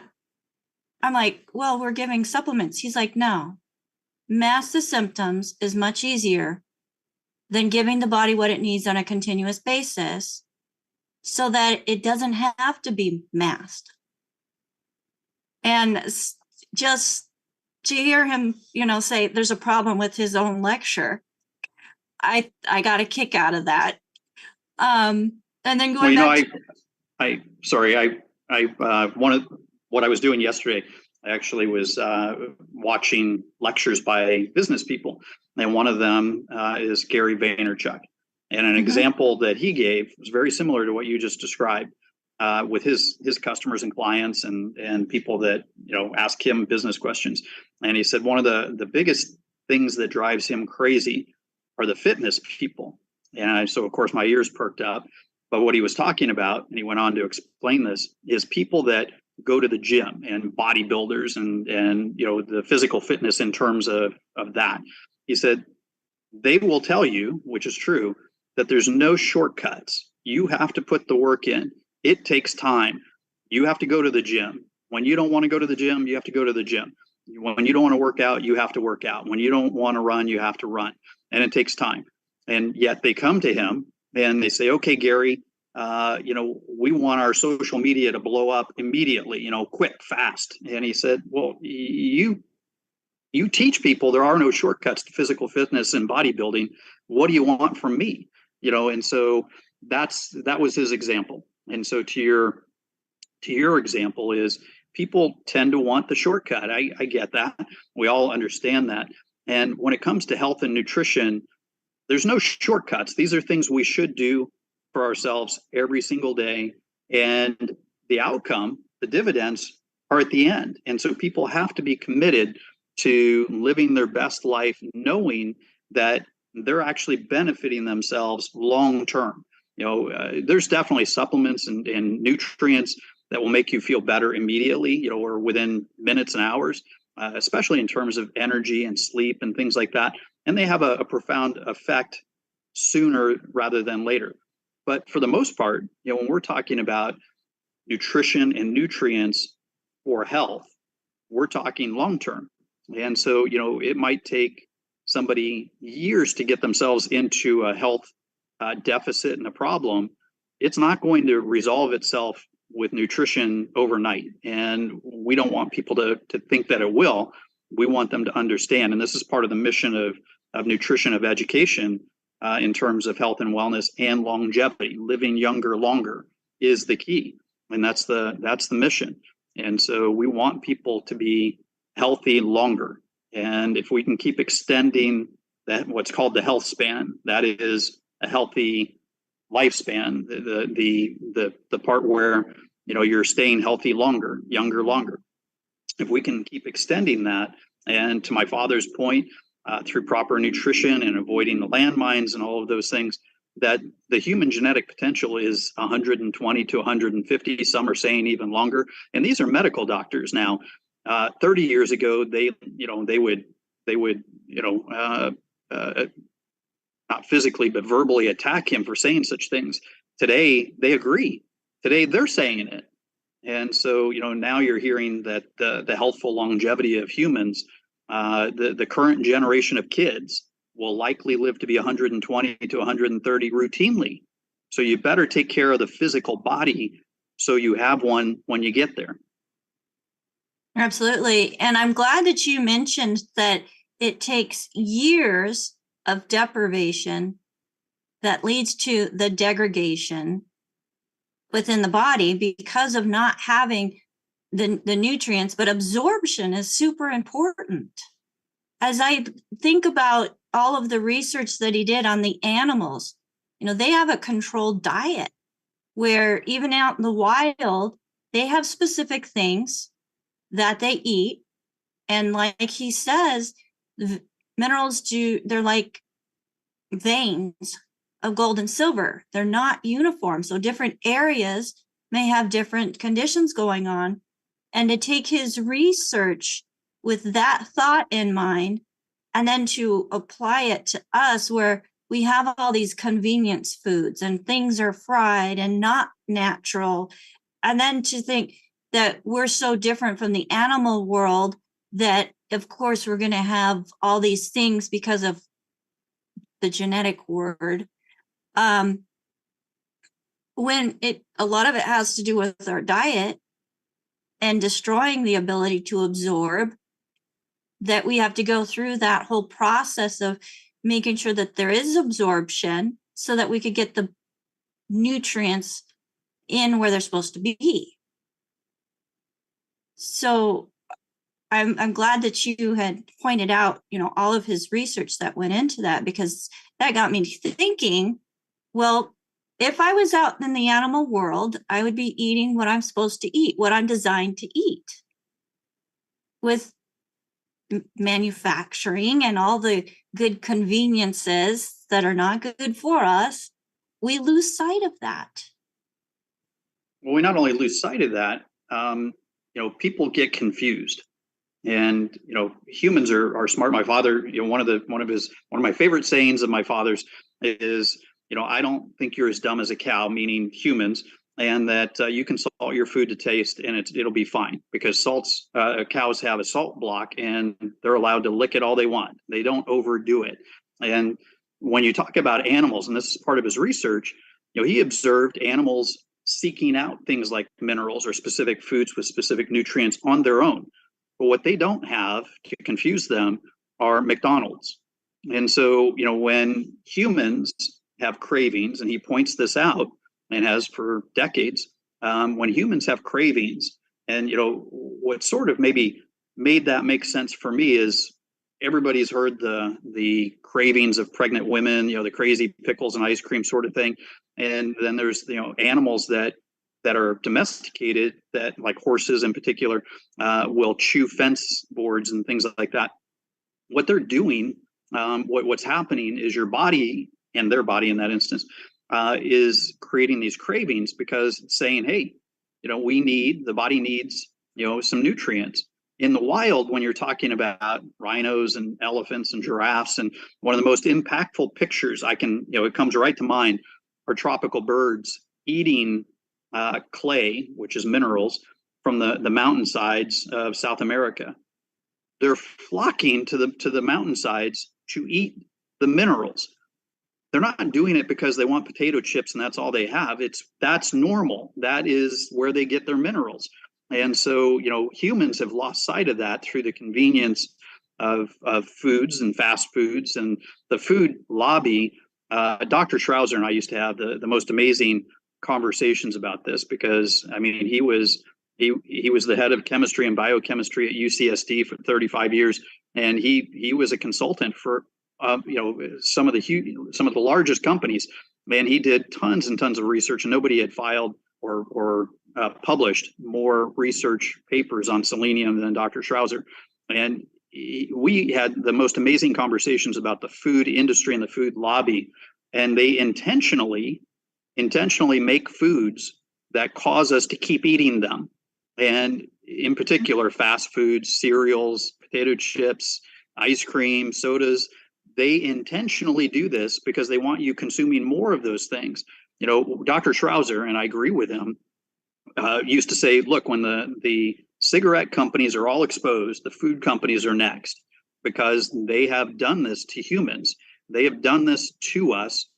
I'm like, well, we're giving supplements. He's like, no, mask the symptoms is much easier than giving the body what it needs on a continuous basis so that it doesn't have to be masked. And just to hear him, say there's a problem with his own lecture, I got a kick out of that. And then going back. I wanted what I was doing yesterday. I actually was watching lectures by business people, and one of them is Gary Vaynerchuk. And an example that he gave was very similar to what you just described. with his customers and clients and people that ask him business questions. And he said one of the biggest things that drives him crazy are the fitness people. And so of course my ears perked up. But what he was talking about, and he went on to explain this, is people that go to the gym and bodybuilders and the physical fitness in terms of that. He said they will tell you, which is true, that there's no shortcuts. You have to put the work in. It takes time. You have to go to the gym. When you don't want to go to the gym, you have to go to the gym. When you don't want to work out, you have to work out. When you don't want to run, you have to run. And it takes time. And yet they come to him and they say, okay, Gary, we want our social media to blow up immediately, quick, fast. And he said, well, you teach people there are no shortcuts to physical fitness and bodybuilding. What do you want from me? And so that was his example. And so to your example is people tend to want the shortcut. I get that. We all understand that. And when it comes to health and nutrition, there's no shortcuts. These are things we should do for ourselves every single day. And the outcome, the dividends, are at the end. And so people have to be committed to living their best life, knowing that they're actually benefiting themselves long term. There's definitely supplements and nutrients that will make you feel better immediately, or within minutes and hours, especially in terms of energy and sleep and things like that. And they have a profound effect sooner rather than later. But for the most part, when we're talking about nutrition and nutrients for health, we're talking long term. And so, it might take somebody years to get themselves into a health deficit and a problem. It's not going to resolve itself with nutrition overnight. And we don't want people to think that it will. We want them to understand. And this is part of the mission of nutrition, of education, in terms of health and wellness and longevity. Living younger longer is the key. And that's the mission. And so we want people to be healthy longer. And if we can keep extending that, what's called the health span, that is a healthy lifespan, the part where you're staying healthy longer, younger longer. If we can keep extending that, and to my father's point, through proper nutrition and avoiding the landmines and all of those things, that the human genetic potential is 120 to 150. Some are saying even longer. And these are medical doctors now. 30 years ago, they would not physically, but verbally attack him for saying such things. Today, they agree. Today, they're saying it. And so, now you're hearing that the healthful longevity of humans, the current generation of kids will likely live to be 120 to 130 routinely. So you better take care of the physical body so you have one when you get there. Absolutely. And I'm glad that you mentioned that it takes years of deprivation that leads to the degradation within the body because of not having the nutrients, but absorption is super important. As I think about all of the research that he did on the animals, they have a controlled diet where even out in the wild, they have specific things that they eat. And like he says, the minerals they're like veins of gold and silver. They're not uniform. So different areas may have different conditions going on. And to take his research with that thought in mind, and then to apply it to us where we have all these convenience foods and things are fried and not natural. And then to think that we're so different from the animal world that, of course, we're going to have all these things because of the genetic word. When a lot of it has to do with our diet and destroying the ability to absorb, that we have to go through that whole process of making sure that there is absorption so that we could get the nutrients in where they're supposed to be. So I'm glad that you had pointed out, all of his research that went into that, because that got me thinking, well, if I was out in the animal world, I would be eating what I'm supposed to eat, what I'm designed to eat. With manufacturing and all the good conveniences that are not good for us, we lose sight of that. Well, we not only lose sight of that, people get confused. And humans are smart. My father, one of my favorite sayings of my father's is, I don't think you're as dumb as a cow, meaning humans, and that you can salt your food to taste and it'll be fine, because cows have a salt block and they're allowed to lick it all they want. They don't overdo it. And when you talk about animals, and this is part of his research, he observed animals seeking out things like minerals or specific foods with specific nutrients on their own. But what they don't have, to confuse them, are McDonald's. And so, when humans have cravings, and he points this out and has for decades, when humans have cravings, and what sort of maybe made that make sense for me is, everybody's heard the cravings of pregnant women, the crazy pickles and ice cream sort of thing. And then there's animals that are domesticated, that, like horses in particular, will chew fence boards and things like that. What they're doing, what's happening is your body, and their body in that instance, is creating these cravings, because it's saying, hey, the body needs, some nutrients. In the wild, when you're talking about rhinos and elephants and giraffes, and one of the most impactful pictures it comes right to mind, are tropical birds eating clay, which is minerals, from the mountainsides of South America. They're flocking to the mountainsides to eat the minerals. They're not doing it because they want potato chips and that's all they have. That's normal. That is where they get their minerals. And so, humans have lost sight of that through the convenience of foods and fast foods and the food lobby. Dr. Schrauzer and I used to have the most amazing conversations about this, because he was the head of chemistry and biochemistry at UCSD for 35 years, and he was a consultant for some of the largest companies. Man, he did tons and tons of research, and nobody had filed or published more research papers on selenium than Dr. Schrauzer. And we had the most amazing conversations about the food industry and the food lobby, and they intentionally make foods that cause us to keep eating them. And in particular, fast foods, cereals, potato chips, ice cream, sodas. They intentionally do this because they want you consuming more of those things. Dr. Schrauzer, and I agree with him, used to say, look, when the cigarette companies are all exposed, the food companies are next, because they have done this to humans. They have done this to us,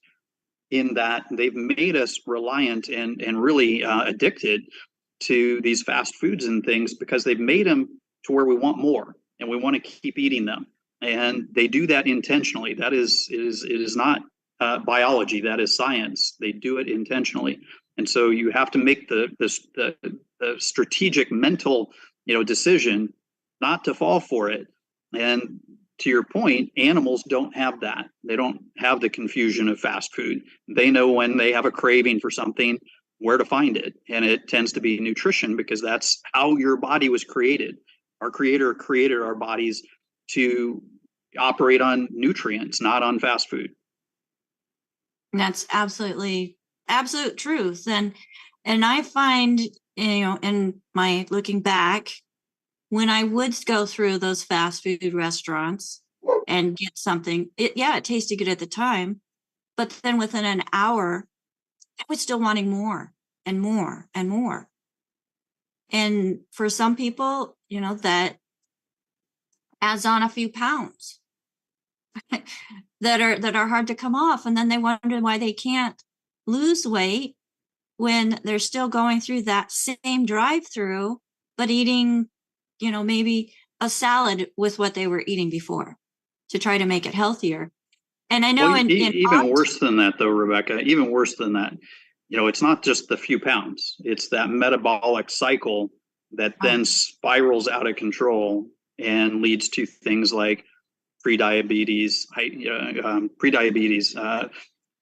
in that they've made us reliant and really addicted to these fast foods and things, because they've made them to where we want more and we want to keep eating them. And they do that intentionally. It is not biology. That is science. They do it intentionally. And so you have to make the strategic mental, decision not to fall for it. And to your point, animals don't have that. They don't have the confusion of fast food. They know when they have a craving for something, where to find it. And it tends to be nutrition, because that's how your body was created. Our creator created our bodies to operate on nutrients, not on fast food. That's absolute truth. And I find, in my looking back, when I would go through those fast food restaurants and get something, it tasted good at the time, but then within an hour, I was still wanting more and more and more. And for some people, that adds on a few pounds that are hard to come off. And then they wonder why they can't lose weight when they're still going through that same drive-through, but eating, maybe a salad with what they were eating before to try to make it healthier. And I know even worse than that, though, Rebecca, even worse than that, it's not just the few pounds. It's that metabolic cycle that then spirals out of control and leads to things like prediabetes,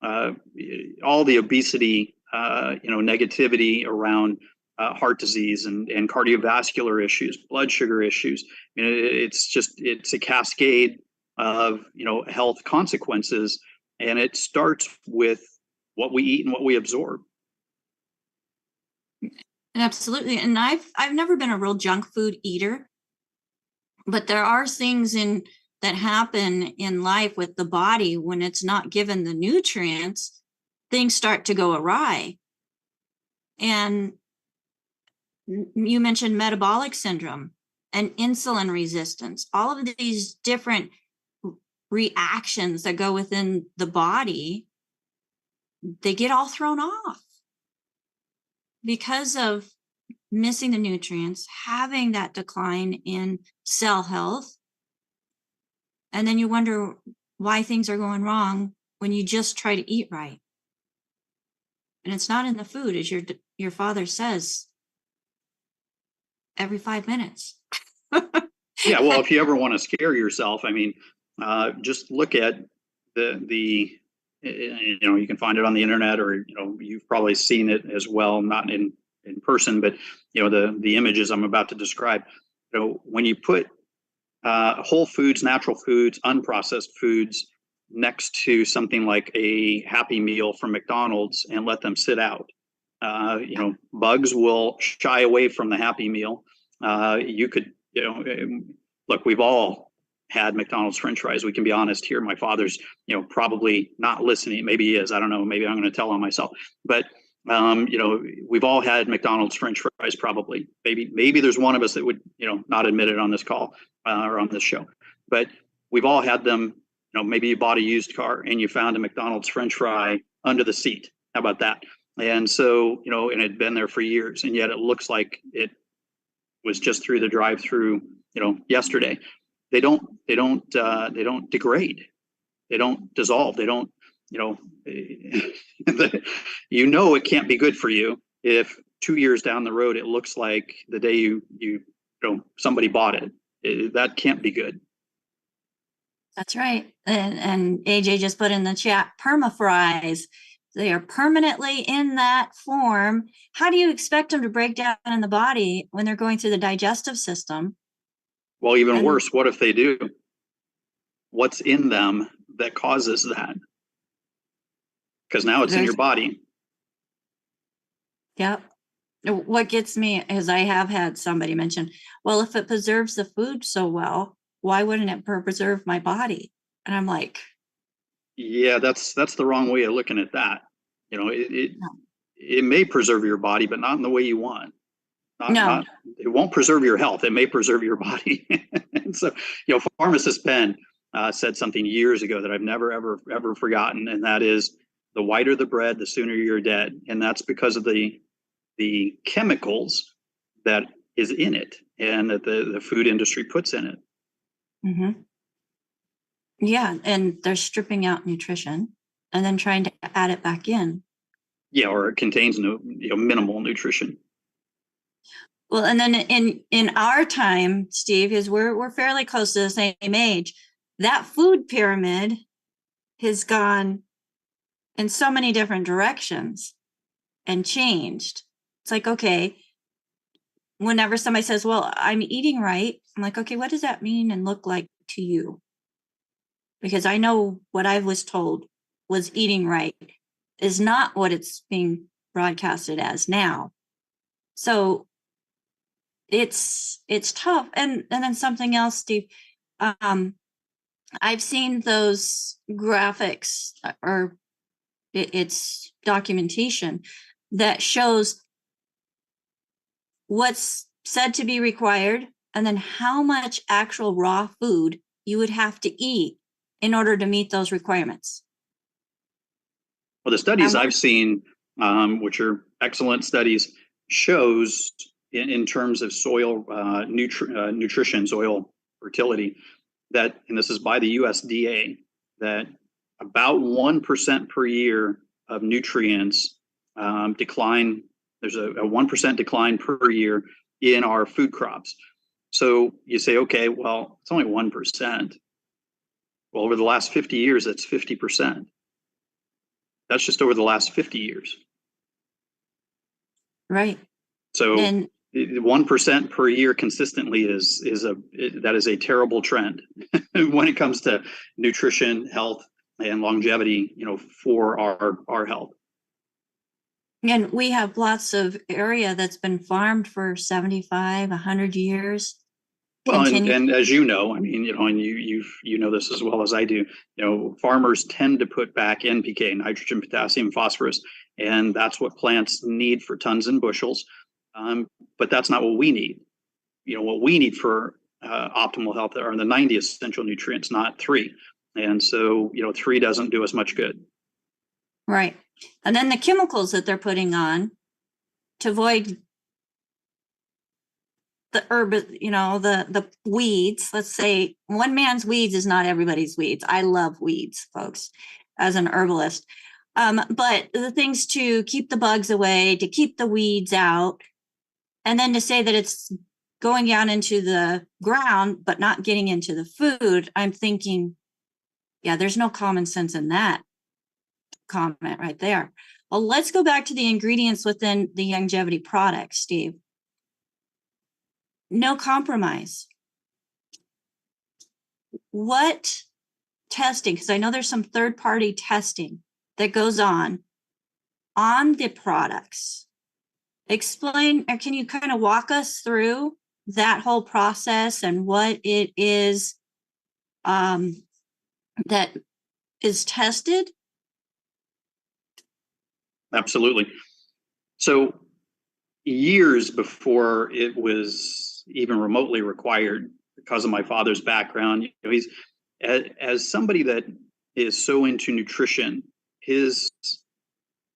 all the obesity, negativity around heart disease and cardiovascular issues, blood sugar issues. It's a cascade of health consequences, and it starts with what we eat and what we absorb. Absolutely. And I've never been a real junk food eater, but there are things that happen in life with the body when it's not given the nutrients, things start to go awry. And you mentioned metabolic syndrome and insulin resistance, all of these different reactions that go within the body, they get all thrown off because of missing the nutrients, having that decline in cell health. And then you wonder why things are going wrong when you just try to eat right. And it's not in the food, as your father says, every 5 minutes. Yeah, well, if you ever want to scare yourself, just look at the you can find it on the internet, or you've probably seen it as well, not in person, but the images I'm about to describe. When you put whole foods, natural foods, unprocessed foods next to something like a Happy Meal from McDonald's and let them sit out, bugs will shy away from the Happy Meal. You could, look, we've all had McDonald's French fries. We can be honest here. My father's, probably not listening. Maybe he is. I don't know. Maybe I'm going to tell on myself. But we've all had McDonald's French fries. Probably. Maybe there's one of us that would, not admit it on this call or on this show. But we've all had them. Maybe you bought a used car and you found a McDonald's French fry under the seat. How about that? And so, and it had been there for years, and yet it looks like it was just through the drive-through, yesterday. They don't degrade. They don't dissolve. They don't, it can't be good for you if 2 years down the road it looks like the day you somebody bought it. That can't be good. That's right. And AJ just put in the chat, permafries. They are permanently in that form. How do you expect them to break down in the body when they're going through the digestive system? Well, even worse, what if they do? What's in them that causes that? Because now it's in your body. Yep. What gets me is I have had somebody mention, well, if it preserves the food so well, why wouldn't it preserve my body? And I'm like, yeah, that's the wrong way of looking at that. It may preserve your body, but not in the way you want. It won't preserve your health. It may preserve your body. And so, pharmacist Ben said something years ago that I've never, ever forgotten. And that is, the whiter the bread, the sooner you're dead. And that's because of the chemicals that is in it and that the food industry puts in it. Mm-hmm. Yeah. And they're stripping out nutrition and then trying to add it back in. Yeah. Or it contains no, minimal nutrition. Well, and then in our time, Steve, is we're fairly close to the same age. That food pyramid has gone in so many different directions and changed. It's like, okay, whenever somebody says, well, I'm eating right, I'm like, okay, what does that mean and look like to you? Because I know what I was told was eating right is not what it's being broadcasted as now. So it's tough. And then something else, Steve, I've seen those graphics or it's documentation that shows what's said to be required and then how much actual raw food you would have to eat in order to meet those requirements. Well, the studies I've seen, which are excellent studies, shows in terms of soil nutrition, soil fertility, that, and this is by the USDA, that about 1% per year of nutrients decline. There's a 1% decline per year in our food crops. So you say, okay, well, it's only 1%. Well, over the last 50 years, that's 50%. That's just over the last 50 years. Right. So And 1% per year consistently is a terrible trend when it comes to nutrition, health, and longevity, for our health. And we have lots of area that's been farmed for 75, 100 years. Well, and as you know, I mean, and you know this as well as I do, farmers tend to put back NPK, nitrogen, potassium, phosphorus, and that's what plants need for tons and bushels. But that's not what we need. What we need for optimal health are the 90 essential nutrients, not 3. And so, 3 doesn't do us much good. Right. And then the chemicals that they're putting on to avoid the herb, the weeds. Let's say one man's weeds is not everybody's weeds. I love weeds, folks, as an herbalist. But the things to keep the bugs away, to keep the weeds out, and then to say that it's going down into the ground, but not getting into the food, I'm thinking, yeah, there's no common sense in that comment right there. Well, let's go back to the ingredients within the Youngevity products, Steve. No compromise. What testing, because I know there's some third-party testing that goes on the products. Explain, or can you kind of walk us through that whole process and what it is that is tested? Absolutely. So years before it was even remotely required, because of my father's background, he's as somebody that is so into nutrition, his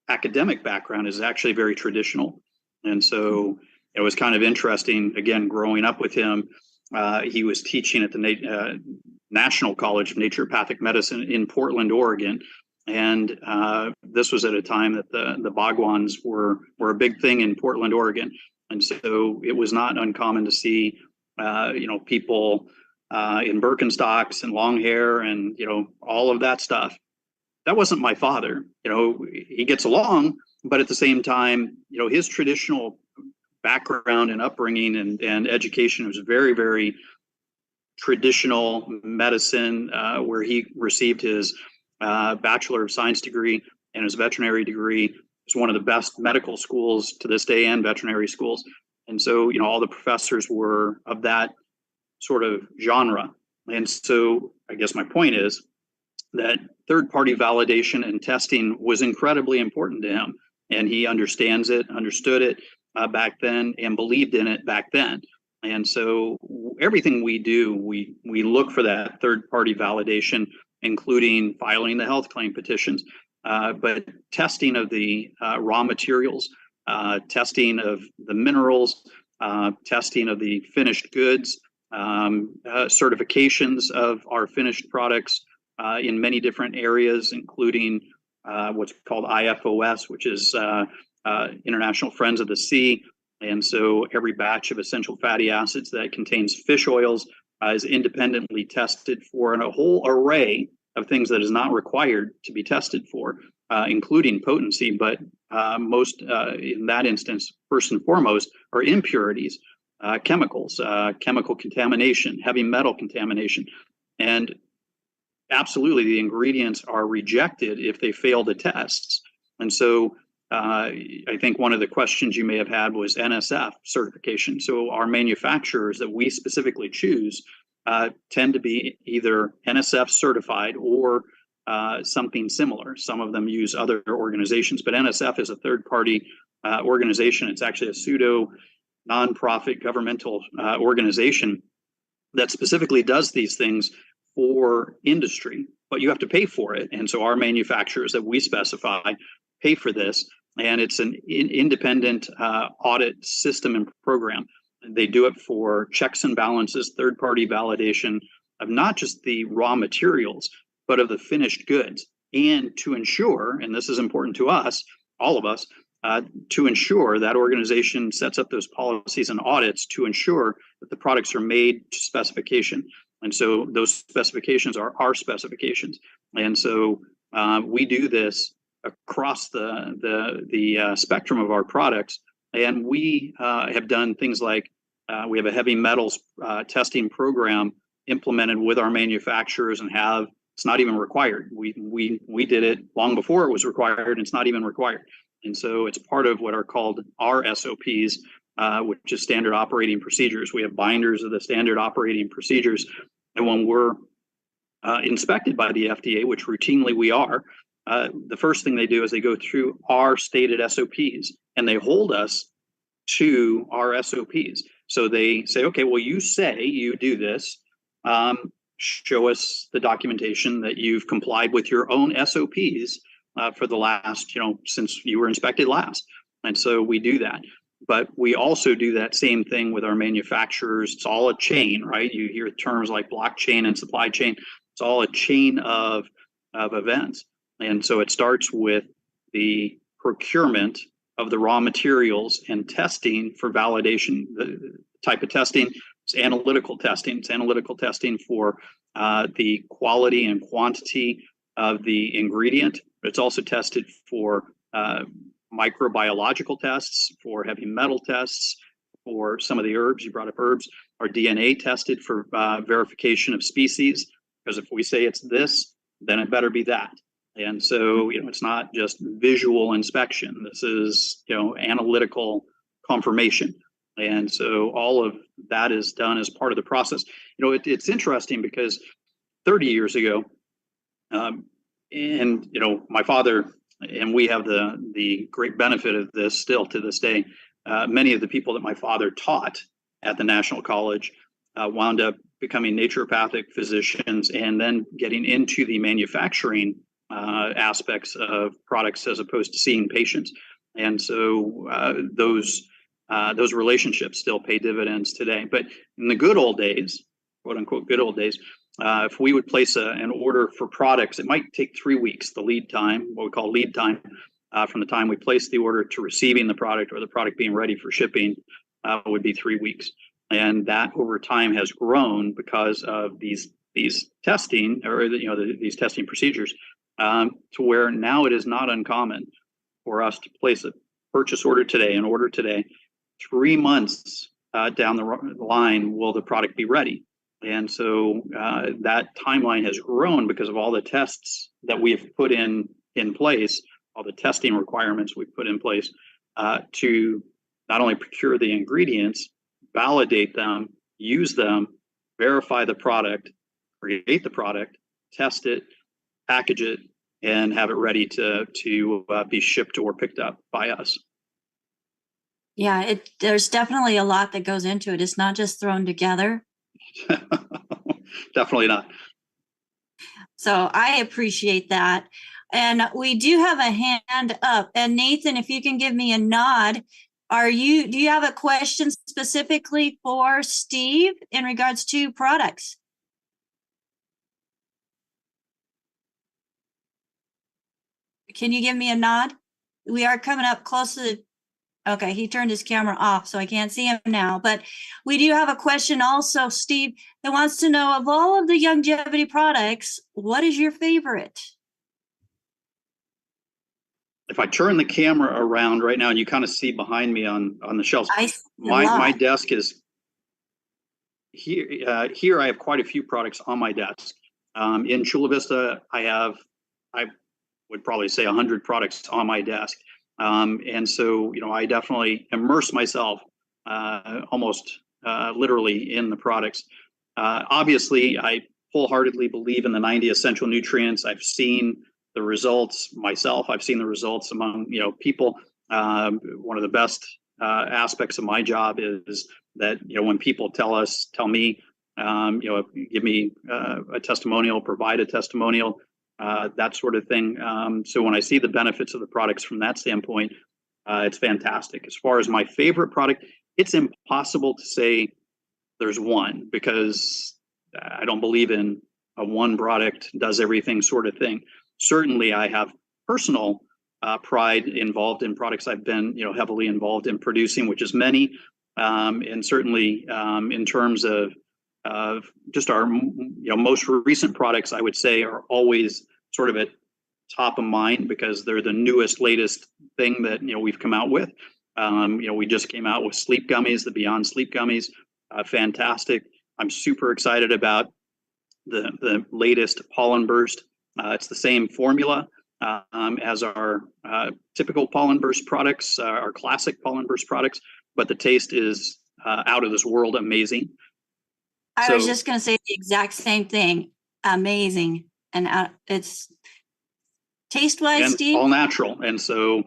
academic background is actually very traditional. And so it was kind of interesting, again, growing up with him. He was teaching at the National College of Naturopathic Medicine in Portland, Oregon. And this was at a time that the Bhagwans were a big thing in Portland, Oregon. And so it was not uncommon to see, people in Birkenstocks and long hair and, all of that stuff. That wasn't my father. He gets along, but at the same time, his traditional background and upbringing and education was very, very traditional medicine, where he received his Bachelor of Science degree and his veterinary degree. It's one of the best medical schools to this day and veterinary schools. And so, all the professors were of that sort of genre. And so I guess my point is that third-party validation and testing was incredibly important to him. And he understood it back then and believed in it back then. And so everything we do, we look for that third-party validation, including filing the health claim petitions, but testing of the raw materials, testing of the minerals, testing of the finished goods, certifications of our finished products in many different areas, including what's called IFOS, which is International Friends of the Sea. And so every batch of essential fatty acids that contains fish oils is independently tested for, and a whole array of things that is not required to be tested for, including potency. But most, in that instance, first and foremost, are impurities, chemicals, chemical contamination, heavy metal contamination. And absolutely, the ingredients are rejected if they fail the tests. And so I think one of the questions you may have had was NSF certification. So our manufacturers that we specifically choose tend to be either NSF certified or something similar. Some of them use other organizations, but NSF is a third-party organization. It's actually a pseudo nonprofit governmental organization that specifically does these things for industry, but you have to pay for it. And so our manufacturers that we specify pay for this, and it's an independent audit system and program. They do it for checks and balances, third-party validation of not just the raw materials, but of the finished goods, and to ensure, and this is important to us, all of us, to ensure that organization sets up those policies and audits to ensure that the products are made to specification. And so those specifications are our specifications. And so we do this across the spectrum of our products. And we have done things like we have a heavy metals testing program implemented with our manufacturers, and it's not even required. We did it long before it was required, and it's not even required. And so it's part of what are called our SOPs, which is standard operating procedures. We have binders of the standard operating procedures, and when we're inspected by the FDA, which routinely we are, the first thing they do is they go through our stated SOPs, and they hold us to our SOPs. So they say, okay, well, you say you do this. Show us the documentation that you've complied with your own SOPs for the last, since you were inspected last. And so we do that. But we also do that same thing with our manufacturers. It's all a chain, right? You hear terms like blockchain and supply chain. It's all a chain of events. And so it starts with the procurement of the raw materials and testing for validation. The type of testing is analytical testing. It's analytical testing for the quality and quantity of the ingredient. It's also tested for microbiological tests, for heavy metal tests, for some of the herbs. You brought up herbs. Our DNA tested for verification of species, because if we say it's this, then it better be that. And so, it's not just visual inspection. This is, analytical confirmation. And so all of that is done as part of the process. It's interesting because 30 years ago, my father, and we have the great benefit of this still to this day, many of the people that my father taught at the National College wound up becoming naturopathic physicians and then getting into the manufacturing aspects of products as opposed to seeing patients. And so those relationships still pay dividends today. But in the good old days, quote unquote, good old days, if we would place an order for products, it might take 3 weeks, the lead time, what we call lead time, from the time we place the order to receiving the product or the product being ready for shipping would be 3 weeks. And that over time has grown because of these testing or these testing procedures, to where now it is not uncommon for us to place a purchase order today, an order today. 3 months down the line will the product be ready. And so that timeline has grown because of all the tests that we have put in place, all the testing requirements we've put in place to not only procure the ingredients, validate them, use them, verify the product, create the product, test it, package it, and have it ready to be shipped or picked up by us. Yeah, there's definitely a lot that goes into it. It's not just thrown together. Definitely not. So I appreciate that. And we do have a hand up. And Nathan, if you can give me a nod, do you have a question specifically for Steve in regards to products? Can you give me a nod? We are coming up close to the, okay, he turned his camera off, so I can't see him now. But we do have a question also, Steve, that wants to know, of all of the Youngevity products, what is your favorite? If I turn the camera around right now, and you kind of see behind me on the shelves, my desk is here. Here I have quite a few products on my desk. In Chula Vista, I would probably say 100 products on my desk. And so, I definitely immerse myself almost literally in the products. Obviously, I wholeheartedly believe in the 90 essential nutrients. I've seen the results myself. I've seen the results among, people. One of the best aspects of my job is that, when people tell me, give me a testimonial, provide a testimonial, that sort of thing. So when I see the benefits of the products from that standpoint, it's fantastic. As far as my favorite product, it's impossible to say there's one, because I don't believe in a one product does everything sort of thing. Certainly, I have personal pride involved in products I've been, heavily involved in producing, which is many, and certainly in terms of just our, most recent products, I would say, are always sort of at top of mind because they're the newest, latest thing that, we've come out with. We just came out with sleep gummies, the Beyond Sleep gummies, fantastic. I'm super excited about the latest pollen burst. It's the same formula as our typical pollen burst products, our classic pollen burst products, but the taste is out of this world amazing. I was just going to say the exact same thing. Amazing. And it's taste-wise, Steve? All natural. And so,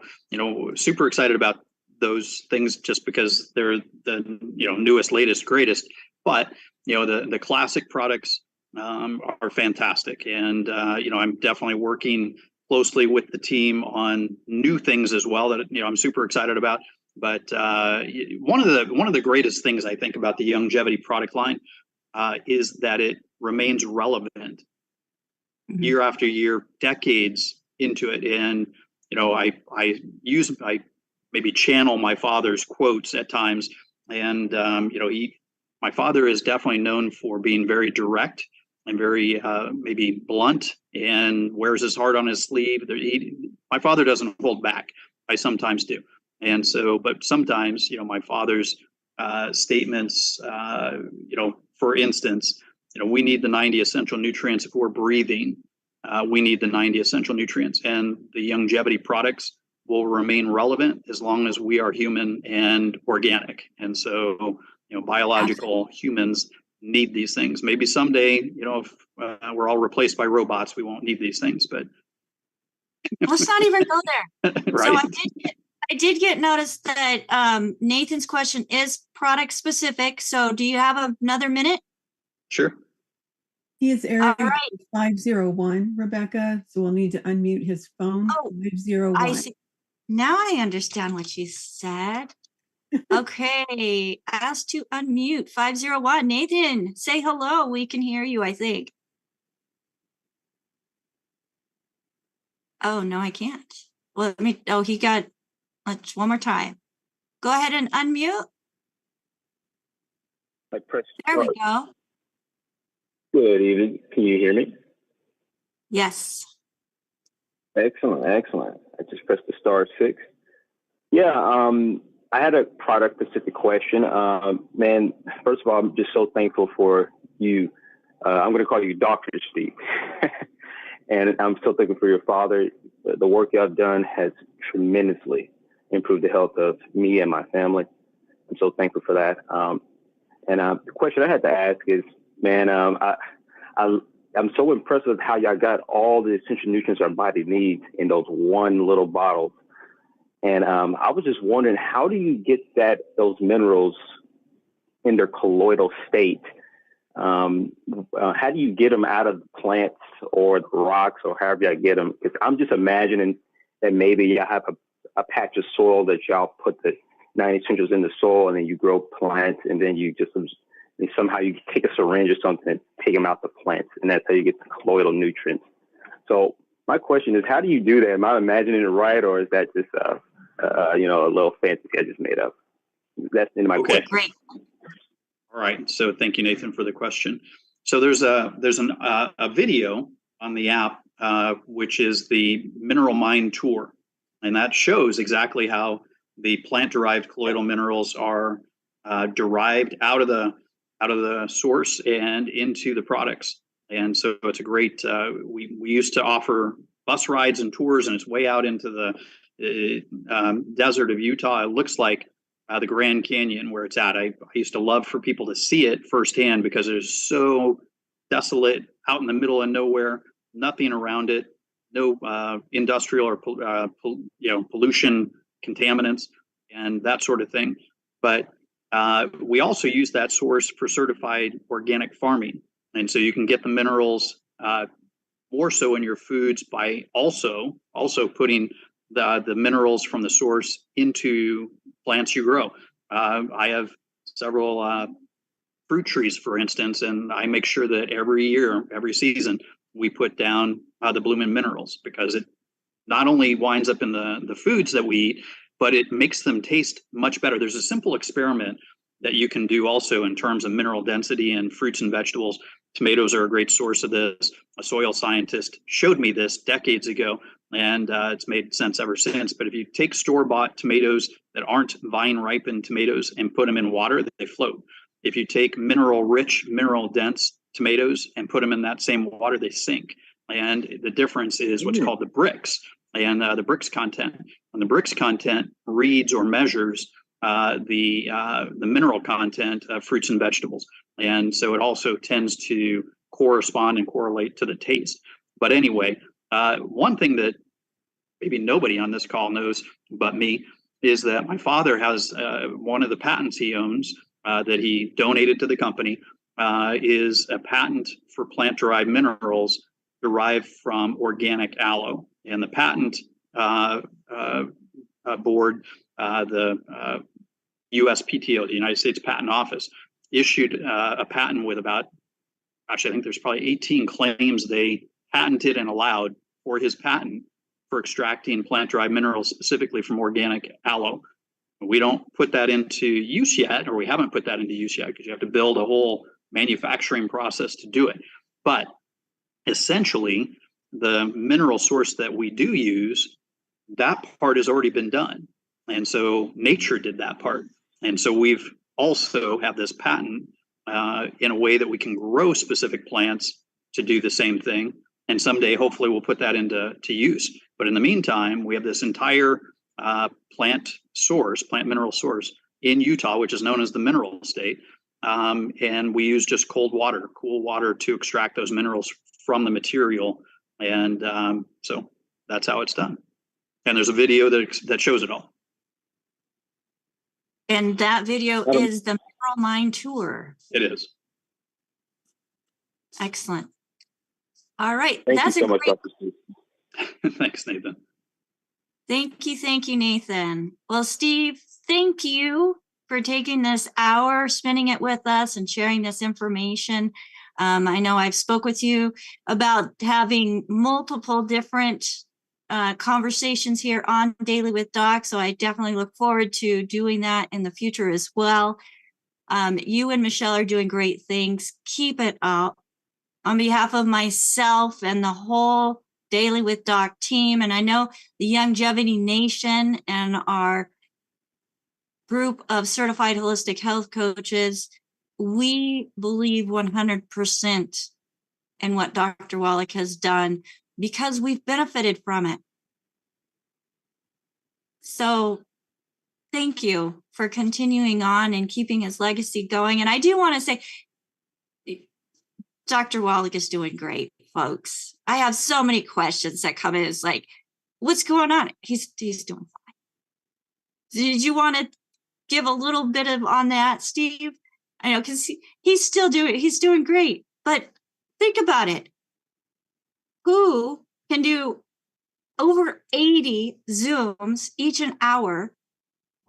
super excited about those things just because they're the, newest, latest, greatest. But, the classic products are fantastic. And, I'm definitely working closely with the team on new things as well that, I'm super excited about. But one of the greatest things I think about the Youngevity product line is that it remains relevant year after year, decades into it. And, I maybe channel my father's quotes at times. And, my father is definitely known for being very direct and very maybe blunt and wears his heart on his sleeve. My father doesn't hold back. I sometimes do. And so, but sometimes, my father's statements, for instance, we need the 90 essential nutrients if we're breathing. We need the 90 essential nutrients, and the Youngevity products will remain relevant as long as we are human and organic. And so, biological humans need these things. Maybe someday, if we're all replaced by robots, we won't need these things. But let's not even go there. Right? So I did get notice that Nathan's question is product specific. So do you have another minute? Sure. He is area 501, Rebecca, so we'll need to unmute his phone. Oh, 501. I see. Now I understand what you said. Okay, asked to unmute 501. Nathan, say hello. We can hear you, I think. Oh, no, I can't. Well, let's one more time. Go ahead and unmute. I press There we go. Good evening. Can you hear me? Yes. Excellent. I just pressed the *6. Yeah, I had a product specific question. Man, first of all, I'm just so thankful for you. I'm going to call you Dr. Steve. And I'm so thankful for your father. The work you have done has tremendously improved the health of me and my family. I'm so thankful for that. And the question I had to ask is, man, I'm so impressed with how y'all got all the essential nutrients our body needs in those one little bottles. And I was just wondering, how do you get those minerals in their colloidal state? How do you get them out of the plants or the rocks or however y'all get them? Because I'm just imagining that maybe y'all have a patch of soil that y'all put the 90 essentials in the soil, and then you grow plants, and then you just somehow you take a syringe or something and take them out the plants, and that's how you get the colloidal nutrients. So my question is, how do you do that? Am I imagining it right, or is that just a little fancy I just made up? That's in my question. Great. All right. So thank you, Nathan, for the question. So there's a video on the app, which is the Mineral Mine Tour, and that shows exactly how the plant-derived colloidal minerals are derived out of the source and into the products. And so it's a great. We used to offer bus rides and tours, and it's way out into the desert of Utah. It looks like the Grand Canyon where it's at. I used to love for people to see it firsthand because it is so desolate, out in the middle of nowhere, nothing around it, no industrial or pollution, contaminants, and that sort of thing. But we also use that source for certified organic farming, and so you can get the minerals more so in your foods by also putting the minerals from the source into plants you grow. I have several fruit trees, for instance, and I make sure that every year, every season, we put down the blooming minerals, because it not only winds up in the foods that we eat, but it makes them taste much better. There's a simple experiment that you can do also in terms of mineral density in fruits and vegetables. Tomatoes are a great source of this. A soil scientist showed me this decades ago. and it's made sense ever since. But if you take store-bought tomatoes that aren't vine-ripened tomatoes and put them in water, they float. If you take mineral-rich, mineral-dense tomatoes and put them in that same water, they sink. And the difference is what's called the Brix, and the Brix content. And the Brix content reads or measures the mineral content of fruits and vegetables. And so it also tends to correspond and correlate to the taste. But anyway, one thing that maybe nobody on this call knows but me is that my father has one of the patents he owns that he donated to the company is a patent for plant-derived minerals derived from organic aloe. And the patent board, the USPTO, the United States Patent Office, issued a patent with about, actually, I think there's probably 18 claims they patented and allowed for his patent for extracting plant-derived minerals specifically from organic aloe. We don't put that into use yet, or we haven't put that into use yet, because you have to build a whole manufacturing process to do it. But essentially, the mineral source that we do use, that part has already been done. And so nature did that part. And so we've also have this patent in a way that we can grow specific plants to do the same thing. And someday, hopefully, we'll put that into use. But in the meantime, we have this entire plant mineral source in Utah, which is known as the mineral state. And we use just cool water to extract those minerals from the material. And so that's how it's done. And there's a video that shows it all. And that video is the Mineral Mine Tour. It is. Excellent. All right. Thank That's you so a much, great. Dr. Steve. Thanks, Nathan. Thank you, Nathan. Well, Steve, thank you for taking this hour, spending it with us, and sharing this information. I know I've spoke with you about having multiple different conversations here on Daily with Doc, so I definitely look forward to doing that in the future as well. You and Michelle are doing great things. Keep it up. On behalf of myself and the whole Daily with Doc team, and I know the Youngevity Nation and our group of certified holistic health coaches, we believe 100% in what Dr. Wallach has done because we've benefited from it. So thank you for continuing on and keeping his legacy going. And I do want to say, Dr. Wallach is doing great, folks. I have so many questions that come in. It's like, what's going on? He's doing fine. Did you want to give a little bit of on that, Steve? I know, because he's doing great. But think about it. Who can do over 80 Zooms each an hour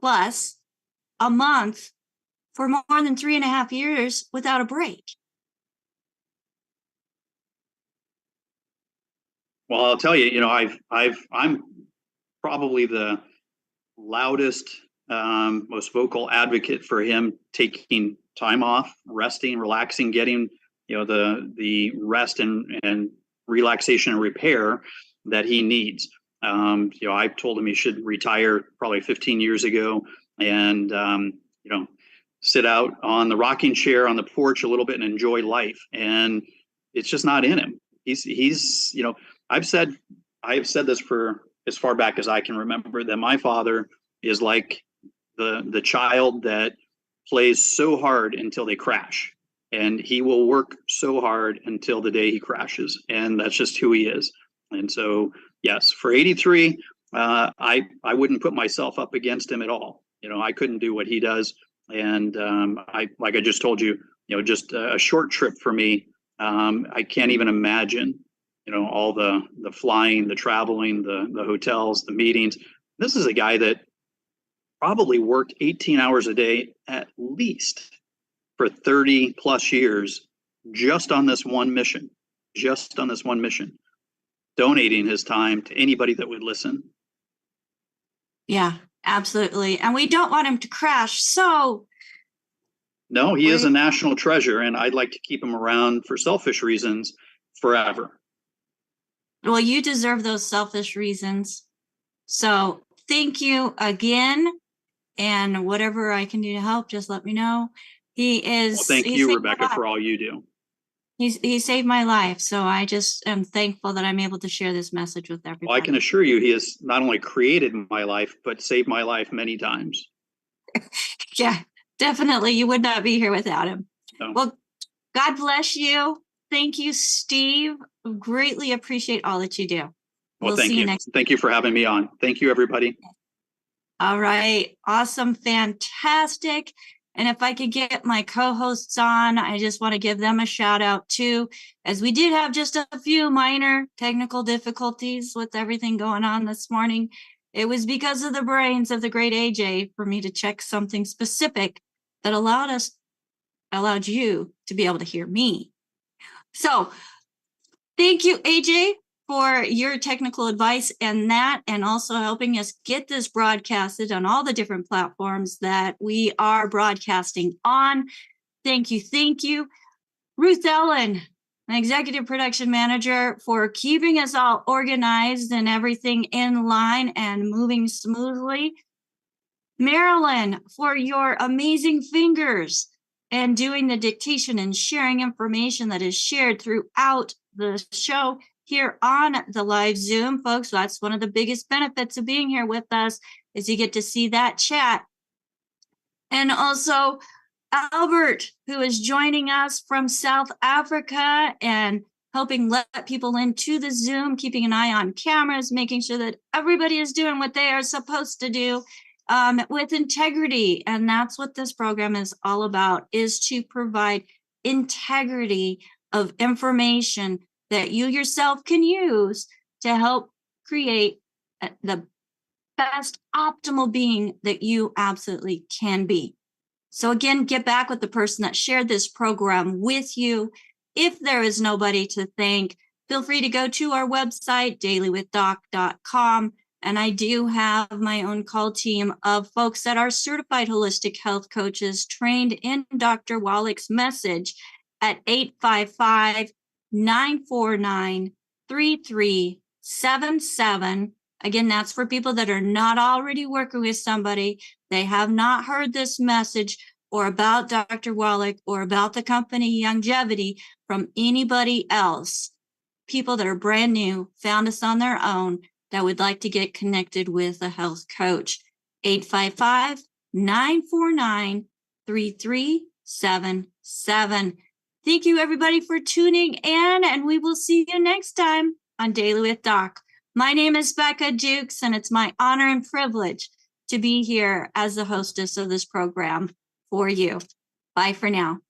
plus a month for more than 3.5 years without a break? Well, I'll tell you, I'm probably the loudest, most vocal advocate for him taking time off, resting, relaxing, getting, the rest and relaxation and repair that he needs. I told him he should retire probably 15 years ago and, sit out on the rocking chair on the porch a little bit and enjoy life. And it's just not in him. He's I have said this for as far back as I can remember, that my father is like the child that plays so hard until they crash, and he will work so hard until the day he crashes, and that's just who he is. And so, yes, for 83, I wouldn't put myself up against him at all. I couldn't do what he does, and like I just told you, just a short trip for me. I can't even imagine. All the flying, the traveling, the hotels, the meetings. This is a guy that probably worked 18 hours a day at least for 30 plus years just on this one mission, donating his time to anybody that would listen. Yeah, absolutely. And we don't want him to crash. So no, he is a national treasure, and I'd like to keep him around for selfish reasons forever. Well, you deserve those selfish reasons. So thank you again. And whatever I can do to help, just let me know. Well, thank you, Rebecca, for all you do. He saved my life. So I just am thankful that I'm able to share this message with everybody. Well, I can assure you he has not only created my life, but saved my life many times. Yeah, definitely. You would not be here without him. So. Well, God bless you. Thank you, Steve. Greatly appreciate all that you do. Well, We'll thank see you. Thank you for having me on. Thank you, everybody. All right. Awesome. Fantastic. And if I could get my co-hosts on, I just want to give them a shout out too, as we did have just a few minor technical difficulties with everything going on this morning. It was because of the brains of the great AJ for me to check something specific that allowed you to be able to hear me. So thank you, AJ, for your technical advice and also helping us get this broadcasted on all the different platforms that we are broadcasting on. Thank you. Thank you. Ruth Ellen, an executive production manager, for keeping us all organized and everything in line and moving smoothly. Marilyn, for your amazing fingers and doing the dictation and sharing information that is shared throughout the show here on the live Zoom, folks. That's one of the biggest benefits of being here with us, is you get to see that chat. And also Albert, who is joining us from South Africa and helping let people into the Zoom, keeping an eye on cameras, making sure that everybody is doing what they are supposed to do with integrity. And that's what this program is all about, is to provide integrity of information that you yourself can use to help create the best optimal being that you absolutely can be. So again, get back with the person that shared this program with you. If there is nobody to thank, feel free to go to our website, DailywithDoc.com. And I do have my own call team of folks that are certified holistic health coaches trained in Dr. Wallach's message at 855-949-3377. Again, that's for people that are not already working with somebody. They have not heard this message or about Dr. Wallach or about the company Youngevity from anybody else. People that are brand new, found us on their own, that would like to get connected with a health coach. 855-949-3377. Thank you, everybody, for tuning in, and we will see you next time on Daily with Doc. My name is Becca Dukes, and it's my honor and privilege to be here as the hostess of this program for you. Bye for now.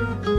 you.